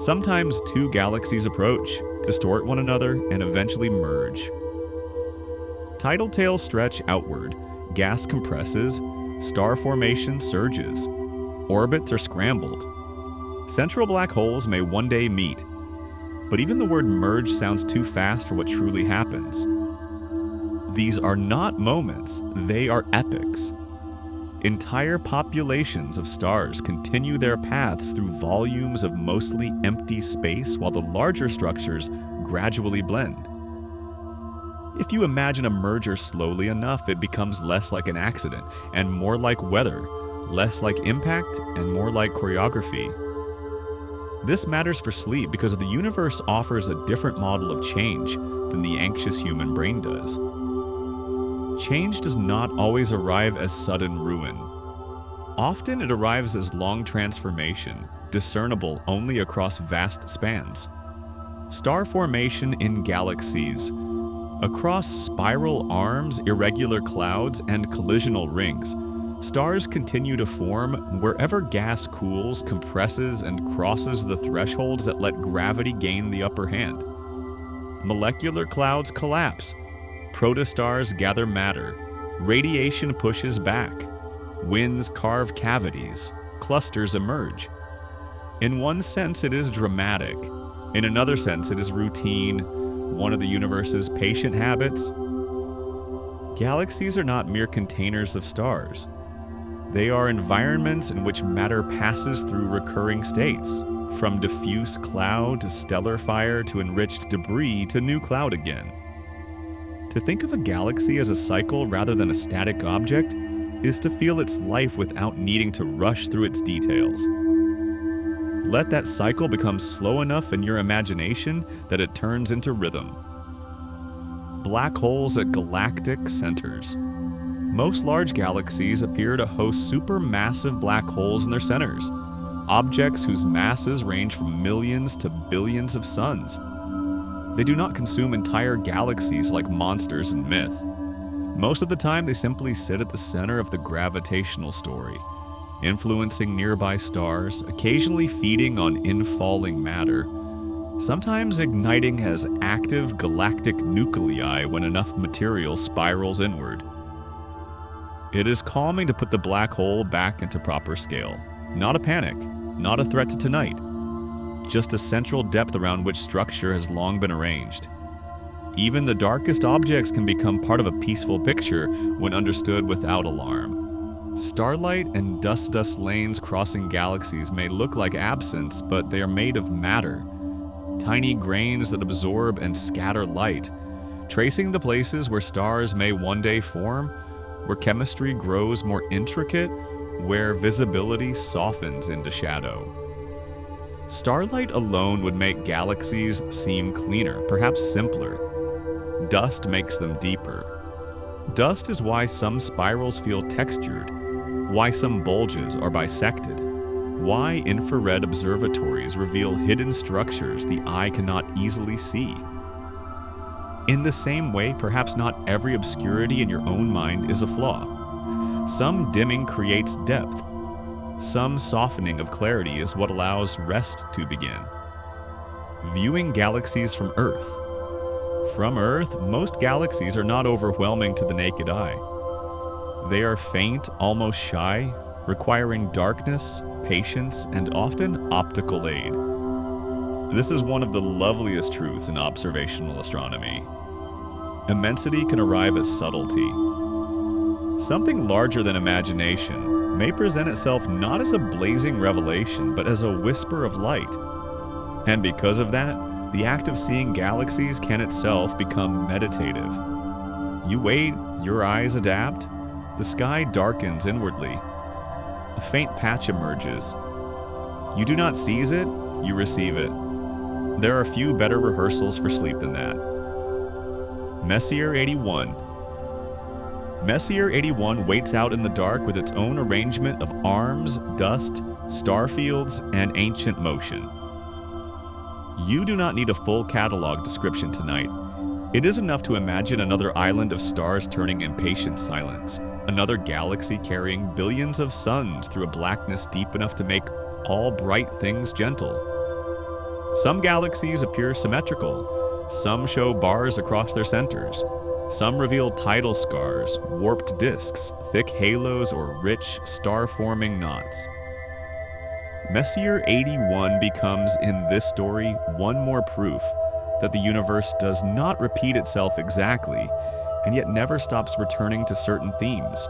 Sometimes two galaxies approach, distort one another, and eventually merge. Tidal tails stretch outward, gas compresses, star formation surges, orbits are scrambled. Central black holes may one day meet, but even the word merge sounds too fast for what truly happens. These are not moments, they are epochs. Entire populations of stars continue their paths through volumes of mostly empty space while the larger structures gradually blend. If you imagine a merger slowly enough, it becomes less like an accident and more like weather, less like impact and more like choreography. This matters for sleep because the universe offers a different model of change than the anxious human brain does. Change does not always arrive as sudden ruin. Often it arrives as long transformation, discernible only across vast spans. Star formation in galaxies. Across spiral arms, irregular clouds, and collisional rings, stars continue to form wherever gas cools, compresses, and crosses the thresholds that let gravity gain the upper hand. Molecular clouds collapse. Protostars gather matter. Radiation pushes back. Winds carve cavities. Clusters emerge. In one sense, it is dramatic. In another sense, it is routine, one of the universe's patient habits. Galaxies are not mere containers of stars. They are environments in which matter passes through recurring states, from diffuse cloud to stellar fire to enriched debris to new cloud again. To think of a galaxy as a cycle rather than a static object is to feel its life without needing to rush through its details. Let that cycle become slow enough in your imagination that it turns into rhythm. Black holes at galactic centers. Most large galaxies appear to host supermassive black holes in their centers, objects whose masses range from millions to billions of suns. They do not consume entire galaxies like monsters in myth. Most of the time, they simply sit at the center of the gravitational story, influencing nearby stars, occasionally feeding on infalling matter, sometimes igniting as active galactic nuclei when enough material spirals inward. It is calming to put the black hole back into proper scale. Not a panic, not a threat to tonight, just a central depth around which structure has long been arranged. Even the darkest objects can become part of a peaceful picture when understood without alarm. Starlight and dust lanes crossing galaxies may look like absence, but they are made of matter. Tiny grains that absorb and scatter light, tracing the places where stars may one day form, where chemistry grows more intricate, where visibility softens into shadow. Starlight alone would make galaxies seem cleaner, perhaps simpler. Dust makes them deeper. Dust is why some spirals feel textured, why some bulges are bisected, why infrared observatories reveal hidden structures the eye cannot easily see. In the same way, perhaps not every obscurity in your own mind is a flaw. Some dimming creates depth. Some softening of clarity is what allows rest to begin. Viewing galaxies from Earth. From Earth, most galaxies are not overwhelming to the naked eye. They are faint, almost shy, requiring darkness, patience, and often optical aid. This is one of the loveliest truths in observational astronomy. Immensity can arrive as subtlety. Something larger than imagination may present itself not as a blazing revelation, but as a whisper of light. And because of that, the act of seeing galaxies can itself become meditative. You wait, your eyes adapt, the sky darkens inwardly. A faint patch emerges. You do not seize it, you receive it. There are few better rehearsals for sleep than that. Messier 81. Messier 81 waits out in the dark with its own arrangement of arms, dust, star fields, and ancient motion. You do not need a full catalog description tonight. It is enough to imagine another island of stars turning in patient silence, another galaxy carrying billions of suns through a blackness deep enough to make all bright things gentle. Some galaxies appear symmetrical, some show bars across their centers, some reveal tidal scars, warped disks, thick halos, or rich, star-forming knots. Messier 81 becomes, in this story, one more proof that the universe does not repeat itself exactly, and yet never stops returning to certain themes.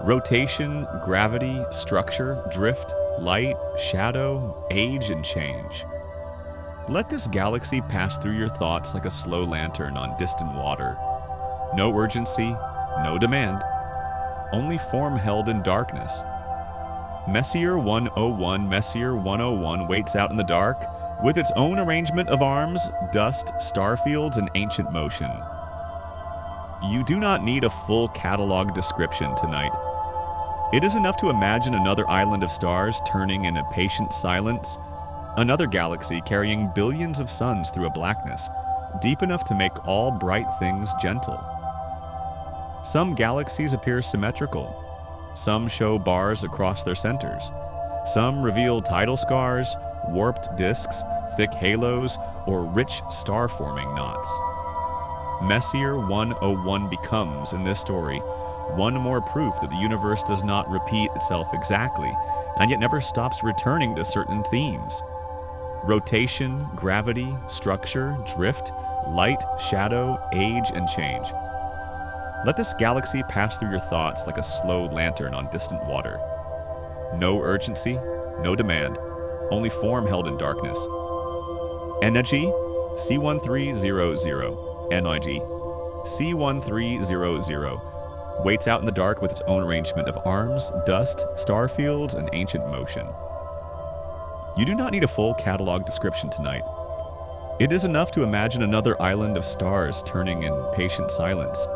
Rotation, gravity, structure, drift, light, shadow, age, and change. Let this galaxy pass through your thoughts like a slow lantern on distant water. No urgency, no demand, only form held in darkness. Messier 101, Messier 101 waits out in the dark, with its own arrangement of arms, dust, starfields, and ancient motion. You do not need a full catalog description tonight. It is enough to imagine another island of stars turning in a patient silence, another galaxy carrying billions of suns through a blackness, deep enough to make all bright things gentle. Some galaxies appear symmetrical. Some show bars across their centers. Some reveal tidal scars, warped disks, thick halos, or rich star-forming knots. Messier 101 becomes, in this story, one more proof that the universe does not repeat itself exactly, and yet never stops returning to certain themes. Rotation, gravity, structure, drift, light, shadow, age, and change. Let this galaxy pass through your thoughts like a slow lantern on distant water. No urgency, no demand, only form held in darkness. Energy C1300, NIG C1300 waits out in the dark with its own arrangement of arms, dust, starfields, and ancient motion. You do not need a full catalog description tonight. It is enough to imagine another island of stars turning in patient silence,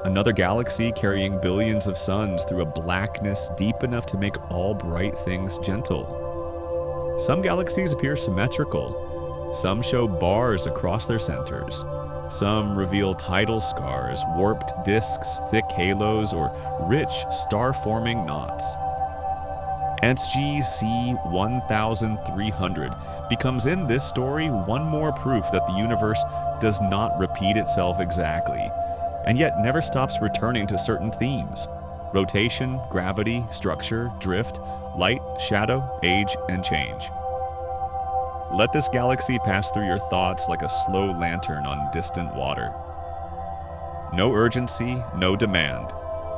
another galaxy carrying billions of suns through a blackness deep enough to make all bright things gentle. Some galaxies appear symmetrical. Some show bars across their centers. Some reveal tidal scars, warped disks, thick halos, or rich star-forming knots. NGC 1300 becomes, in this story, one more proof that the universe does not repeat itself exactly, and yet never stops returning to certain themes: rotation, gravity, structure, drift, light, shadow, age, and change. Let this galaxy pass through your thoughts like a slow lantern on distant water. No urgency, no demand,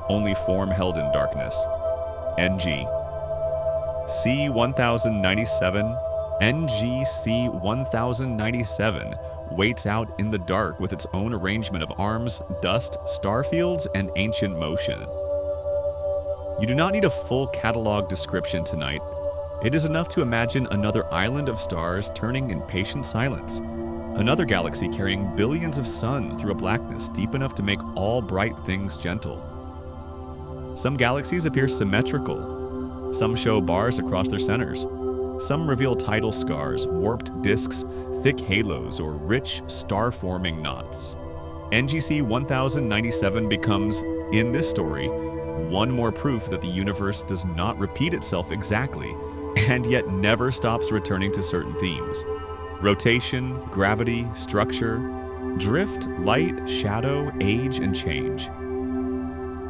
only form held in darkness. NG C1097, NGC 1097 waits out in the dark with its own arrangement of arms, dust, starfields, and ancient motion. You do not need a full catalog description tonight. It is enough to imagine another island of stars turning in patient silence, another galaxy carrying billions of suns through a blackness deep enough to make all bright things gentle. Some galaxies appear symmetrical. Some show bars across their centers. Some reveal tidal scars, warped disks, thick halos, or rich star-forming knots. NGC 1097 becomes, in this story, one more proof that the universe does not repeat itself exactly, and yet never stops returning to certain themes: rotation, gravity, structure, drift, light, shadow, age, and change.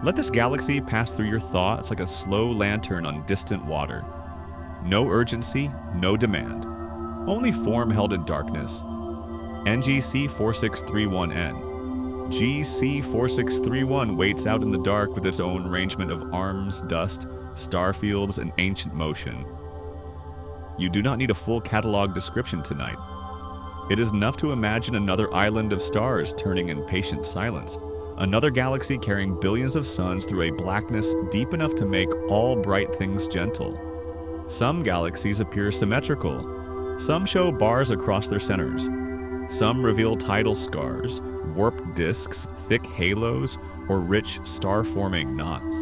Let this galaxy pass through your thoughts like a slow lantern on distant water. No urgency, no demand, only form held in darkness. NGC 4631N. GC 4631 waits out in the dark with its own arrangement of arms, dust, starfields, and ancient motion. You do not need a full catalog description tonight. It is enough to imagine another island of stars turning in patient silence, another galaxy carrying billions of suns through a blackness deep enough to make all bright things gentle. Some galaxies appear symmetrical. Some show bars across their centers. Some reveal tidal scars, warped disks, thick halos, or rich star-forming knots.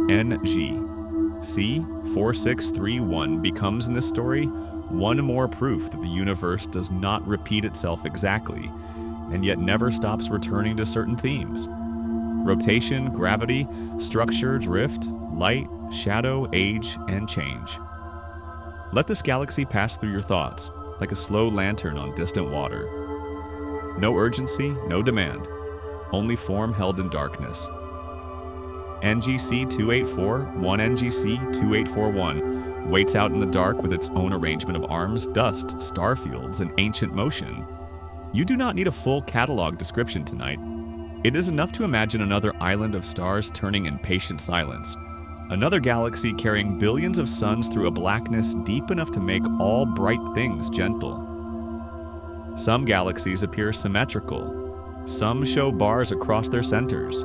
NG C4631 becomes, in this story, one more proof that the universe does not repeat itself exactly, and yet never stops returning to certain themes. Rotation, gravity, structure, drift, light, shadow, age, and change. Let this galaxy pass through your thoughts like a slow lantern on distant water. No urgency, no demand, only form held in darkness. NGC 2841 NGC 2841 waits out in the dark with its own arrangement of arms, dust, star fields, and ancient motion. You do not need a full catalog description tonight. It is enough to imagine another island of stars turning in patient silence. Another galaxy carrying billions of suns through a blackness deep enough to make all bright things gentle. Some galaxies appear symmetrical. Some show bars across their centers.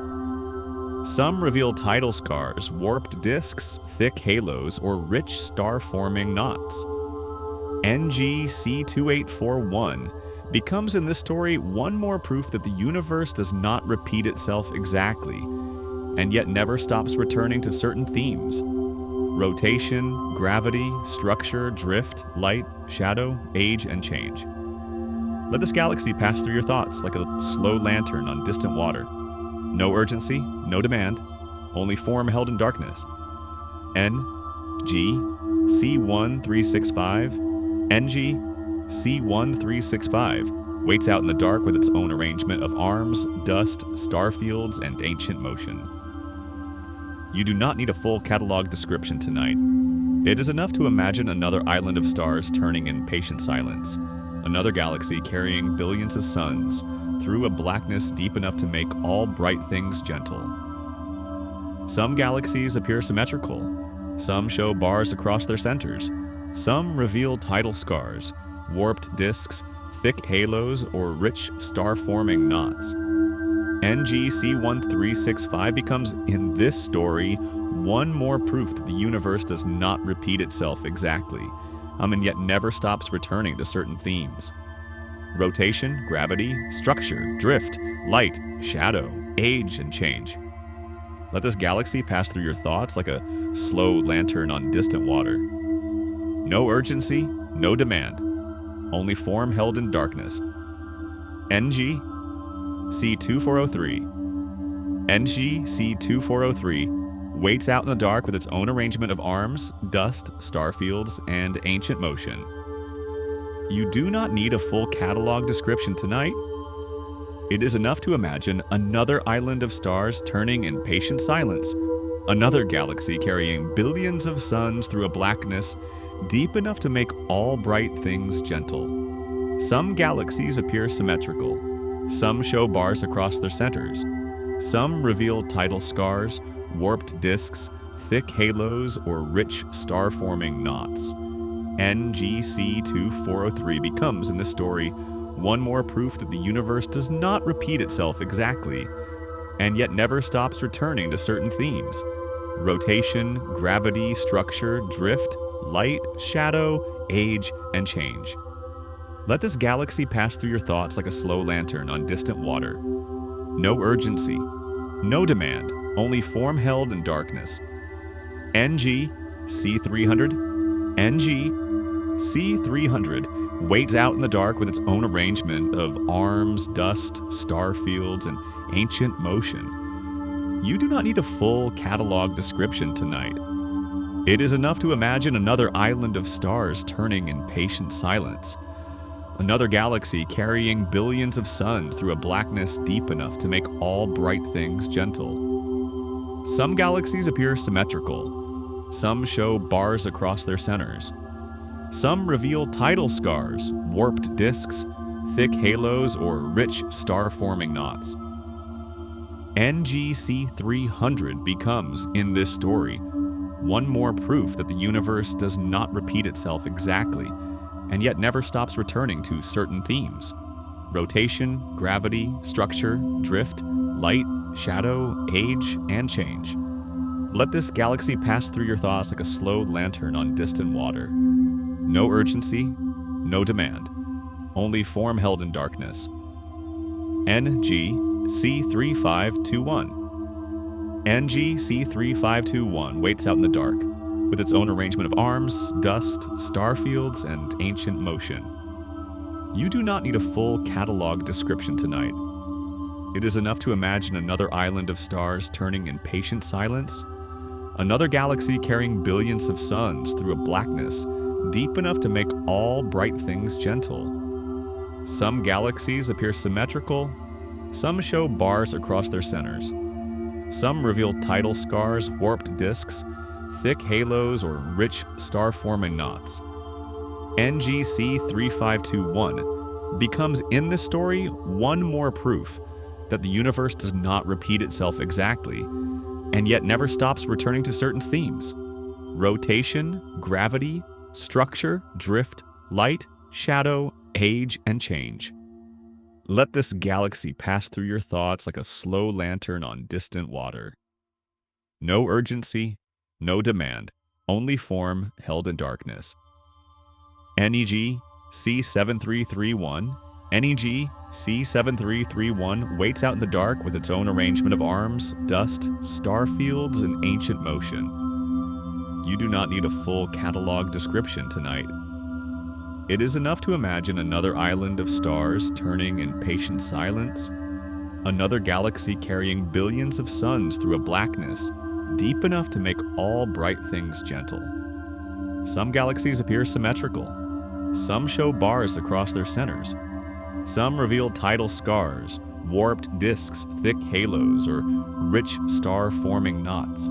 Some reveal tidal scars, warped disks, thick halos, or rich star-forming knots. NGC2841 becomes in this story one more proof that the universe does not repeat itself exactly, and yet never stops returning to certain themes. Rotation, gravity, structure, drift, light, shadow, age, and change. Let this galaxy pass through your thoughts like a slow lantern on distant water. No urgency, no demand, only form held in darkness. NGC1365 waits out in the dark with its own arrangement of arms, dust, star fields, and ancient motion. You do not need a full catalog description tonight. It is enough to imagine another island of stars turning in patient silence, another galaxy carrying billions of suns through a blackness deep enough to make all bright things gentle. Some galaxies appear symmetrical. Some show bars across their centers. Some reveal tidal scars, warped disks, thick halos, or rich star-forming knots. NGC1365 becomes, in this story, one more proof that the universe does not repeat itself exactly, and yet never stops returning to certain themes. Rotation, gravity, structure, drift, light, shadow, age, and change. Let this galaxy pass through your thoughts like a slow lantern on distant water. No urgency, no demand, only form held in darkness. NGC2403 waits out in the dark with its own arrangement of arms, dust, star fields, and ancient motion. You do not need a full catalog description tonight. It is enough to imagine another island of stars turning in patient silence, another galaxy carrying billions of suns through a blackness deep enough to make all bright things gentle. Some galaxies appear symmetrical. Some show bars across their centers. Some reveal tidal scars, warped disks, thick halos, or rich star-forming knots. NGC2403 becomes, in this story, one more proof that the universe does not repeat itself exactly, and yet never stops returning to certain themes. Rotation, gravity, structure, drift, light, shadow, age, and change. Let this galaxy pass through your thoughts like a slow lantern on distant water. No urgency, no demand, only form held in darkness. NGC300 NGC300 waits out in the dark with its own arrangement of arms, dust, star fields, and ancient motion. You do not need a full catalog description tonight. It is enough to imagine another island of stars turning in patient silence, another galaxy carrying billions of suns through a blackness deep enough to make all bright things gentle. Some galaxies appear symmetrical. Some show bars across their centers. Some reveal tidal scars, warped disks, thick halos, or rich star-forming knots. NGC300 becomes, in this story, one more proof that the universe does not repeat itself exactly, and yet never stops returning to certain themes. Rotation, gravity, structure, drift, light, shadow, age, and change. Let this galaxy pass through your thoughts like a slow lantern on distant water. No urgency, no demand, only form held in darkness. NGC3521 NGC3521 waits out in the dark, with its own arrangement of arms, dust, star fields, and ancient motion. You do not need a full catalog description tonight. It is enough to imagine another island of stars turning in patient silence, another galaxy carrying billions of suns through a blackness deep enough to make all bright things gentle. Some galaxies appear symmetrical, some show bars across their centers. Some reveal tidal scars, warped disks, thick halos, or rich star-forming knots. NGC 3521 becomes in this story one more proof that the universe does not repeat itself exactly, and yet never stops returning to certain themes: rotation, gravity, structure, drift, light, shadow, age, and change. Let this galaxy pass through your thoughts like a slow lantern on distant water. No urgency, no demand, only form held in darkness. NEG C7331 NEG C7331 waits out in the dark with its own arrangement of arms, dust, star fields, and ancient motion. You do not need a full catalog description tonight. It is enough to imagine another island of stars turning in patient silence, another galaxy carrying billions of suns through a blackness deep enough to make all bright things gentle. Some galaxies appear symmetrical, some show bars across their centers, some reveal tidal scars, warped disks, thick halos, or rich star-forming knots.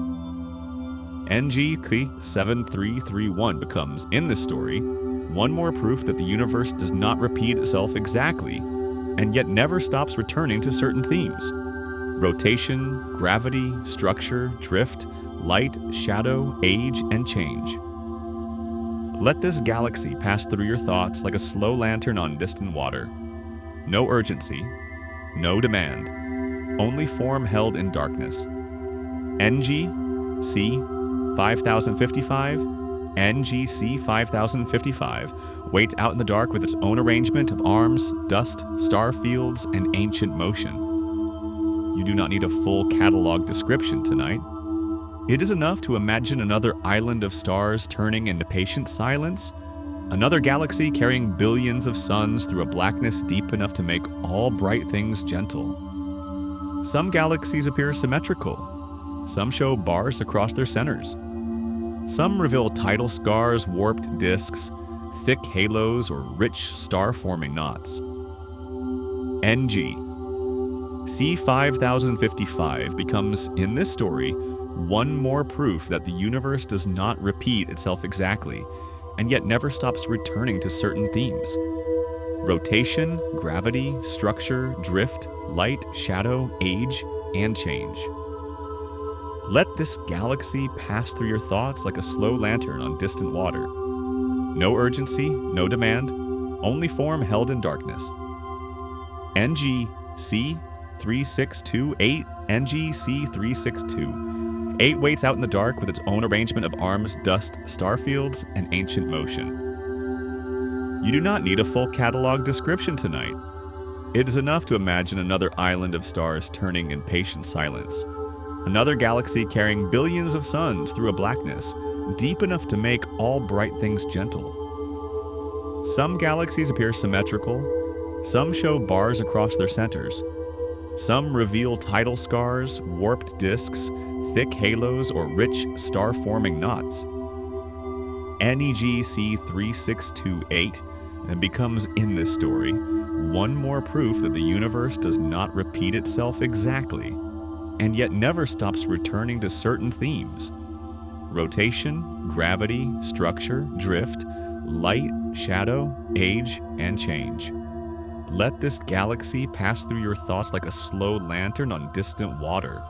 NGC 7331 becomes, in this story, one more proof that the universe does not repeat itself exactly, and yet never stops returning to certain themes: rotation, gravity, structure, drift, light, shadow, age, and change. Let this galaxy pass through your thoughts like a slow lantern on distant water. No urgency, no demand, only form held in darkness. NGC 5055 NGC 5055 waits out in the dark with its own arrangement of arms, dust, star fields, and ancient motion. You do not need a full catalog description tonight. It is enough to imagine another island of stars turning into patient silence, another galaxy carrying billions of suns through a blackness deep enough to make all bright things gentle. Some galaxies appear symmetrical, some show bars across their centers. Some reveal tidal scars, warped disks, thick halos, or rich star-forming knots. NG C5055 becomes, in this story, one more proof that the universe does not repeat itself exactly, and yet never stops returning to certain themes: rotation, gravity, structure, drift, light, shadow, age, and change. Let this galaxy pass through your thoughts like a slow lantern on distant water. No urgency, no demand, only form held in darkness. NGC 3628 NGC 362 8 waits out in the dark with its own arrangement of arms, dust, star fields, and ancient motion. You do not need a full catalog description tonight. It is enough to imagine another island of stars turning in patient silence, another galaxy carrying billions of suns through a blackness deep enough to make all bright things gentle. Some galaxies appear symmetrical, some show bars across their centers. Some reveal tidal scars, warped disks, thick halos, or rich star-forming knots. NEGC 3628 and becomes, in this story, one more proof that the universe does not repeat itself exactly, and yet never stops returning to certain themes: rotation, gravity, structure, drift, light, shadow, age, and change. Let this galaxy pass through your thoughts like a slow lantern on distant water.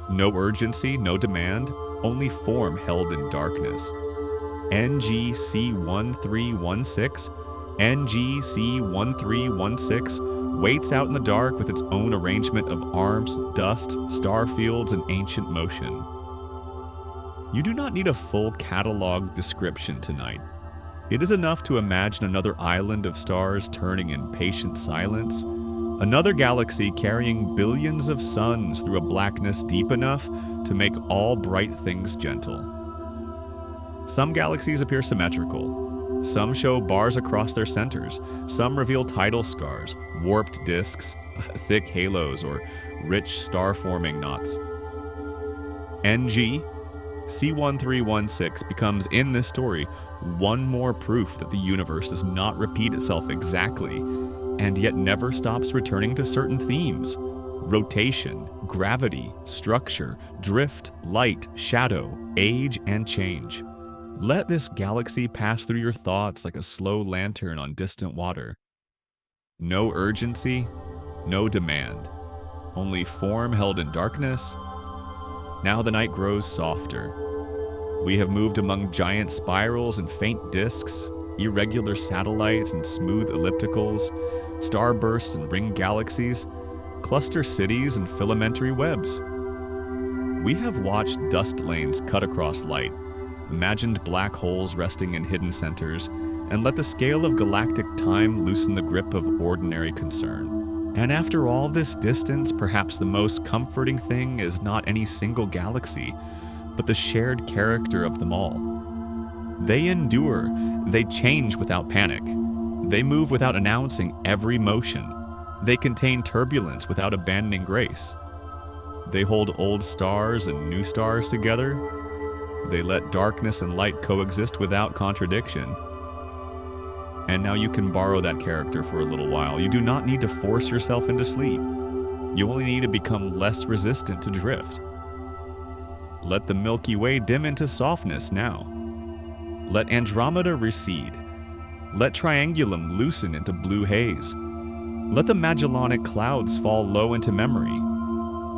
No urgency, no demand, only form held in darkness. NGC 1316 NGC 1316 waits out in the dark with its own arrangement of arms, dust, star fields, and ancient motion. You do not need a full catalog description tonight. It is enough to imagine another island of stars turning in patient silence, another galaxy carrying billions of suns through a blackness deep enough to make all bright things gentle. Some galaxies appear symmetrical, Some show bars across their centers. Some reveal tidal scars, warped disks, thick halos, or rich star-forming knots. NG C1316 becomes, in this story, one more proof that the universe does not repeat itself exactly, and yet never stops returning to certain themes: rotation, gravity, structure, drift, light, shadow, age, and change. Let this galaxy pass through your thoughts like a slow lantern on distant water. No urgency, no demand, only form held in darkness. Now the night grows softer. We have moved among giant spirals and faint disks, irregular satellites and smooth ellipticals, starbursts and ring galaxies, cluster cities and filamentary webs. We have watched dust lanes cut across light, imagined black holes resting in hidden centers, and let the scale of galactic time loosen the grip of ordinary concern. And after all this distance, perhaps the most comforting thing is not any single galaxy, but the shared character of them all. They endure, they change without panic. They move without announcing every motion. They contain turbulence without abandoning grace. They hold old stars and new stars together. They let darkness and light coexist without contradiction. And now you can borrow that character for a little while. You do not need to force yourself into sleep. You only need to become less resistant to drift. Let the Milky Way dim into softness now. Let Andromeda recede. Let Triangulum loosen into blue haze. Let the Magellanic Clouds fall low into memory.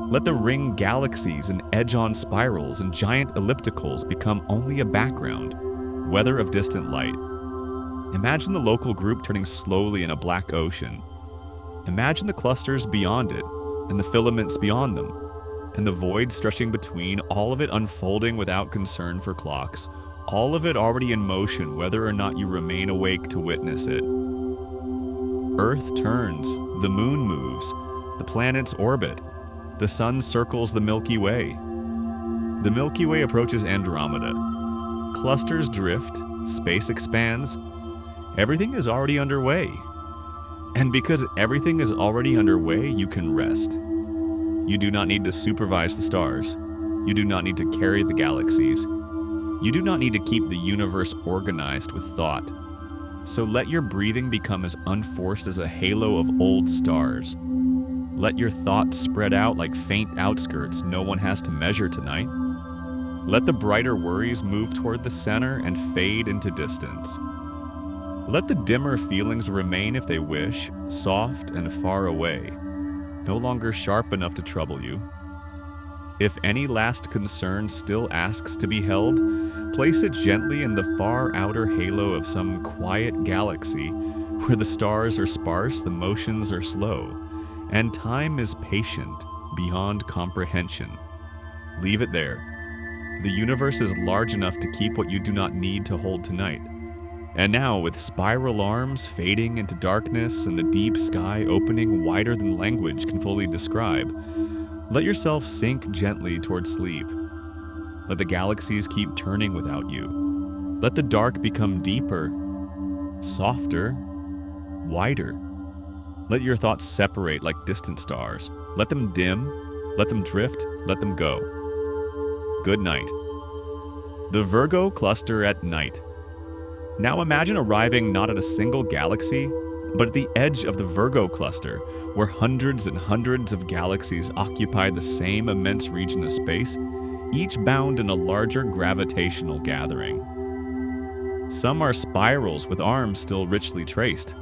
Let the ring galaxies and edge-on spirals and giant ellipticals become only a background, weather of distant light. Imagine the local group turning slowly in a black ocean. Imagine the clusters beyond it, and the filaments beyond them, and the void stretching between, all of it unfolding without concern for clocks, all of it already in motion whether or not you remain awake to witness it. Earth turns, the moon moves, the planets orbit, the sun circles the Milky Way. The Milky Way approaches Andromeda. Clusters drift, space expands. Everything is already underway. And because everything is already underway, you can rest. You do not need to supervise the stars. You do not need to carry the galaxies. You do not need to keep the universe organized with thought. So let your breathing become as unforced as a halo of old stars. Let your thoughts spread out like faint outskirts no one has to measure tonight. Let the brighter worries move toward the center and fade into distance. Let the dimmer feelings remain if they wish, soft and far away, no longer sharp enough to trouble you. If any last concern still asks to be held, place it gently in the far outer halo of some quiet galaxy where the stars are sparse, the motions are slow, and time is patient beyond comprehension. Leave it there. The universe is large enough to keep what you do not need to hold tonight. And now, with spiral arms fading into darkness and the deep sky opening wider than language can fully describe, let yourself sink gently towards sleep. Let the galaxies keep turning without you. Let the dark become deeper, softer, wider. Let your thoughts separate like distant stars. Let them dim, let them drift, let them go. Good night. The Virgo cluster at night. Now imagine arriving not at a single galaxy, but at the edge of the Virgo cluster, where hundreds and hundreds of galaxies occupy the same immense region of space, each bound in a larger gravitational gathering. Some are spirals with arms still richly traced.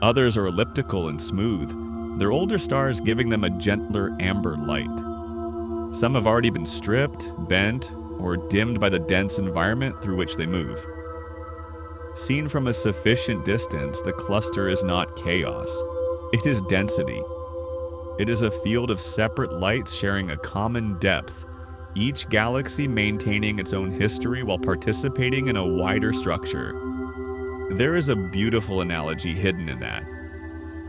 Others are elliptical and smooth, their older stars giving them a gentler amber light. Some have already been stripped, bent, or dimmed by the dense environment through which they move. Seen from a sufficient distance, the cluster is not chaos. It is density. It is a field of separate lights sharing a common depth, each galaxy maintaining its own history while participating in a wider structure. There is a beautiful analogy hidden in that.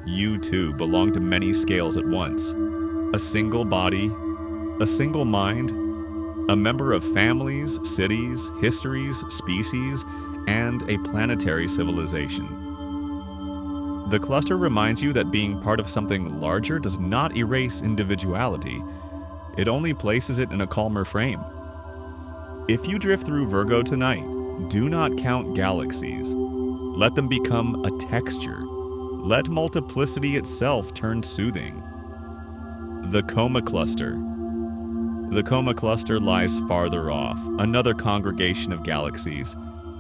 You, too, belong to many scales at once. A single body, a single mind, a member of families, cities, histories, species, and a planetary civilization. The cluster reminds you that being part of something larger does not erase individuality. It only places it in a calmer frame. If you drift through Virgo tonight, do not count galaxies. Let them become a texture. Let multiplicity itself turn soothing. The Coma Cluster. The Coma Cluster lies farther off, another congregation of galaxies.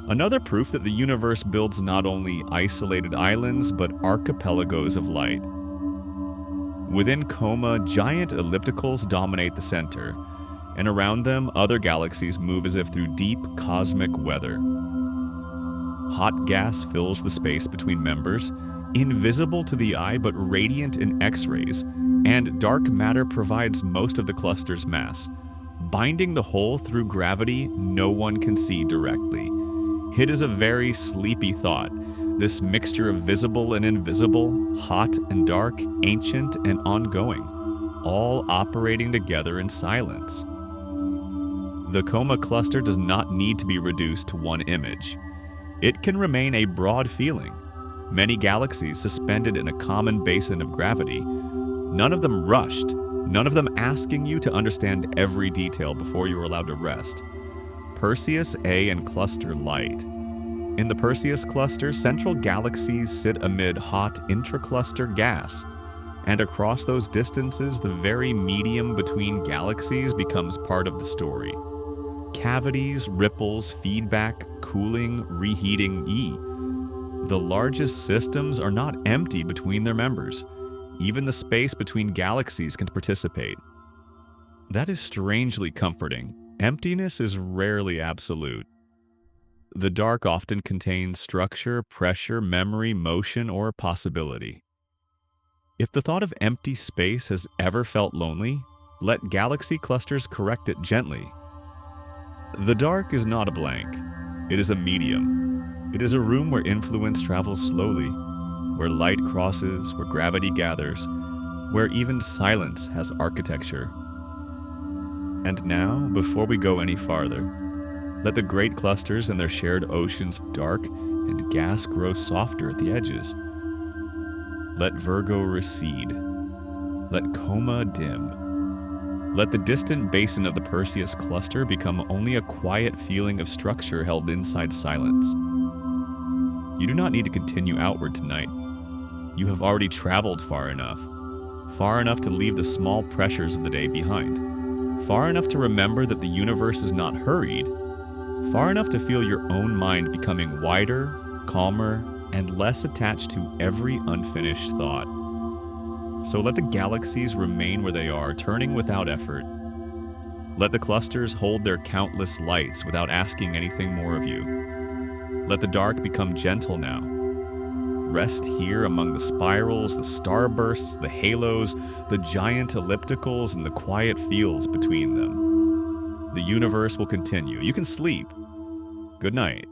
Another proof that the universe builds not only isolated islands, but archipelagos of light. Within Coma, giant ellipticals dominate the center, and around them, other galaxies move as if through deep cosmic weather. Hot gas fills the space between members, invisible to the eye but radiant in X-rays, and dark matter provides most of the cluster's mass, binding the whole through gravity no one can see directly. It is a very sleepy thought, this mixture of visible and invisible, hot and dark, ancient and ongoing, all operating together in silence. The Coma Cluster does not need to be reduced to one image. It can remain a broad feeling, many galaxies suspended in a common basin of gravity, none of them rushed, none of them asking you to understand every detail before you are allowed to rest. Perseus A and Cluster Light. In the Perseus cluster, central galaxies sit amid hot intracluster gas, and across those distances, the very medium between galaxies becomes part of the story. Cavities, ripples, feedback, cooling, reheating E. The largest systems are not empty between their members. Even the space between galaxies can participate. That is strangely comforting. Emptiness is rarely absolute. The dark often contains structure, pressure, memory, motion, or possibility. If the thought of empty space has ever felt lonely, let galaxy clusters correct it gently. The dark is not a blank. It is a medium. It is a room where influence travels slowly, where light crosses, where gravity gathers, where even silence has architecture. And now, before we go any farther, let the great clusters and their shared oceans of dark and gas grow softer at the edges. Let Virgo recede. Let Coma dim. Let the distant basin of the Perseus cluster become only a quiet feeling of structure held inside silence. You do not need to continue outward tonight. You have already traveled far enough to leave the small pressures of the day behind, far enough to remember that the universe is not hurried, far enough to feel your own mind becoming wider, calmer, and less attached to every unfinished thought. So let the galaxies remain where they are, turning without effort. Let the clusters hold their countless lights without asking anything more of you. Let the dark become gentle now. Rest here among the spirals, the starbursts, the halos, the giant ellipticals, and the quiet fields between them. The universe will continue. You can sleep. Good night.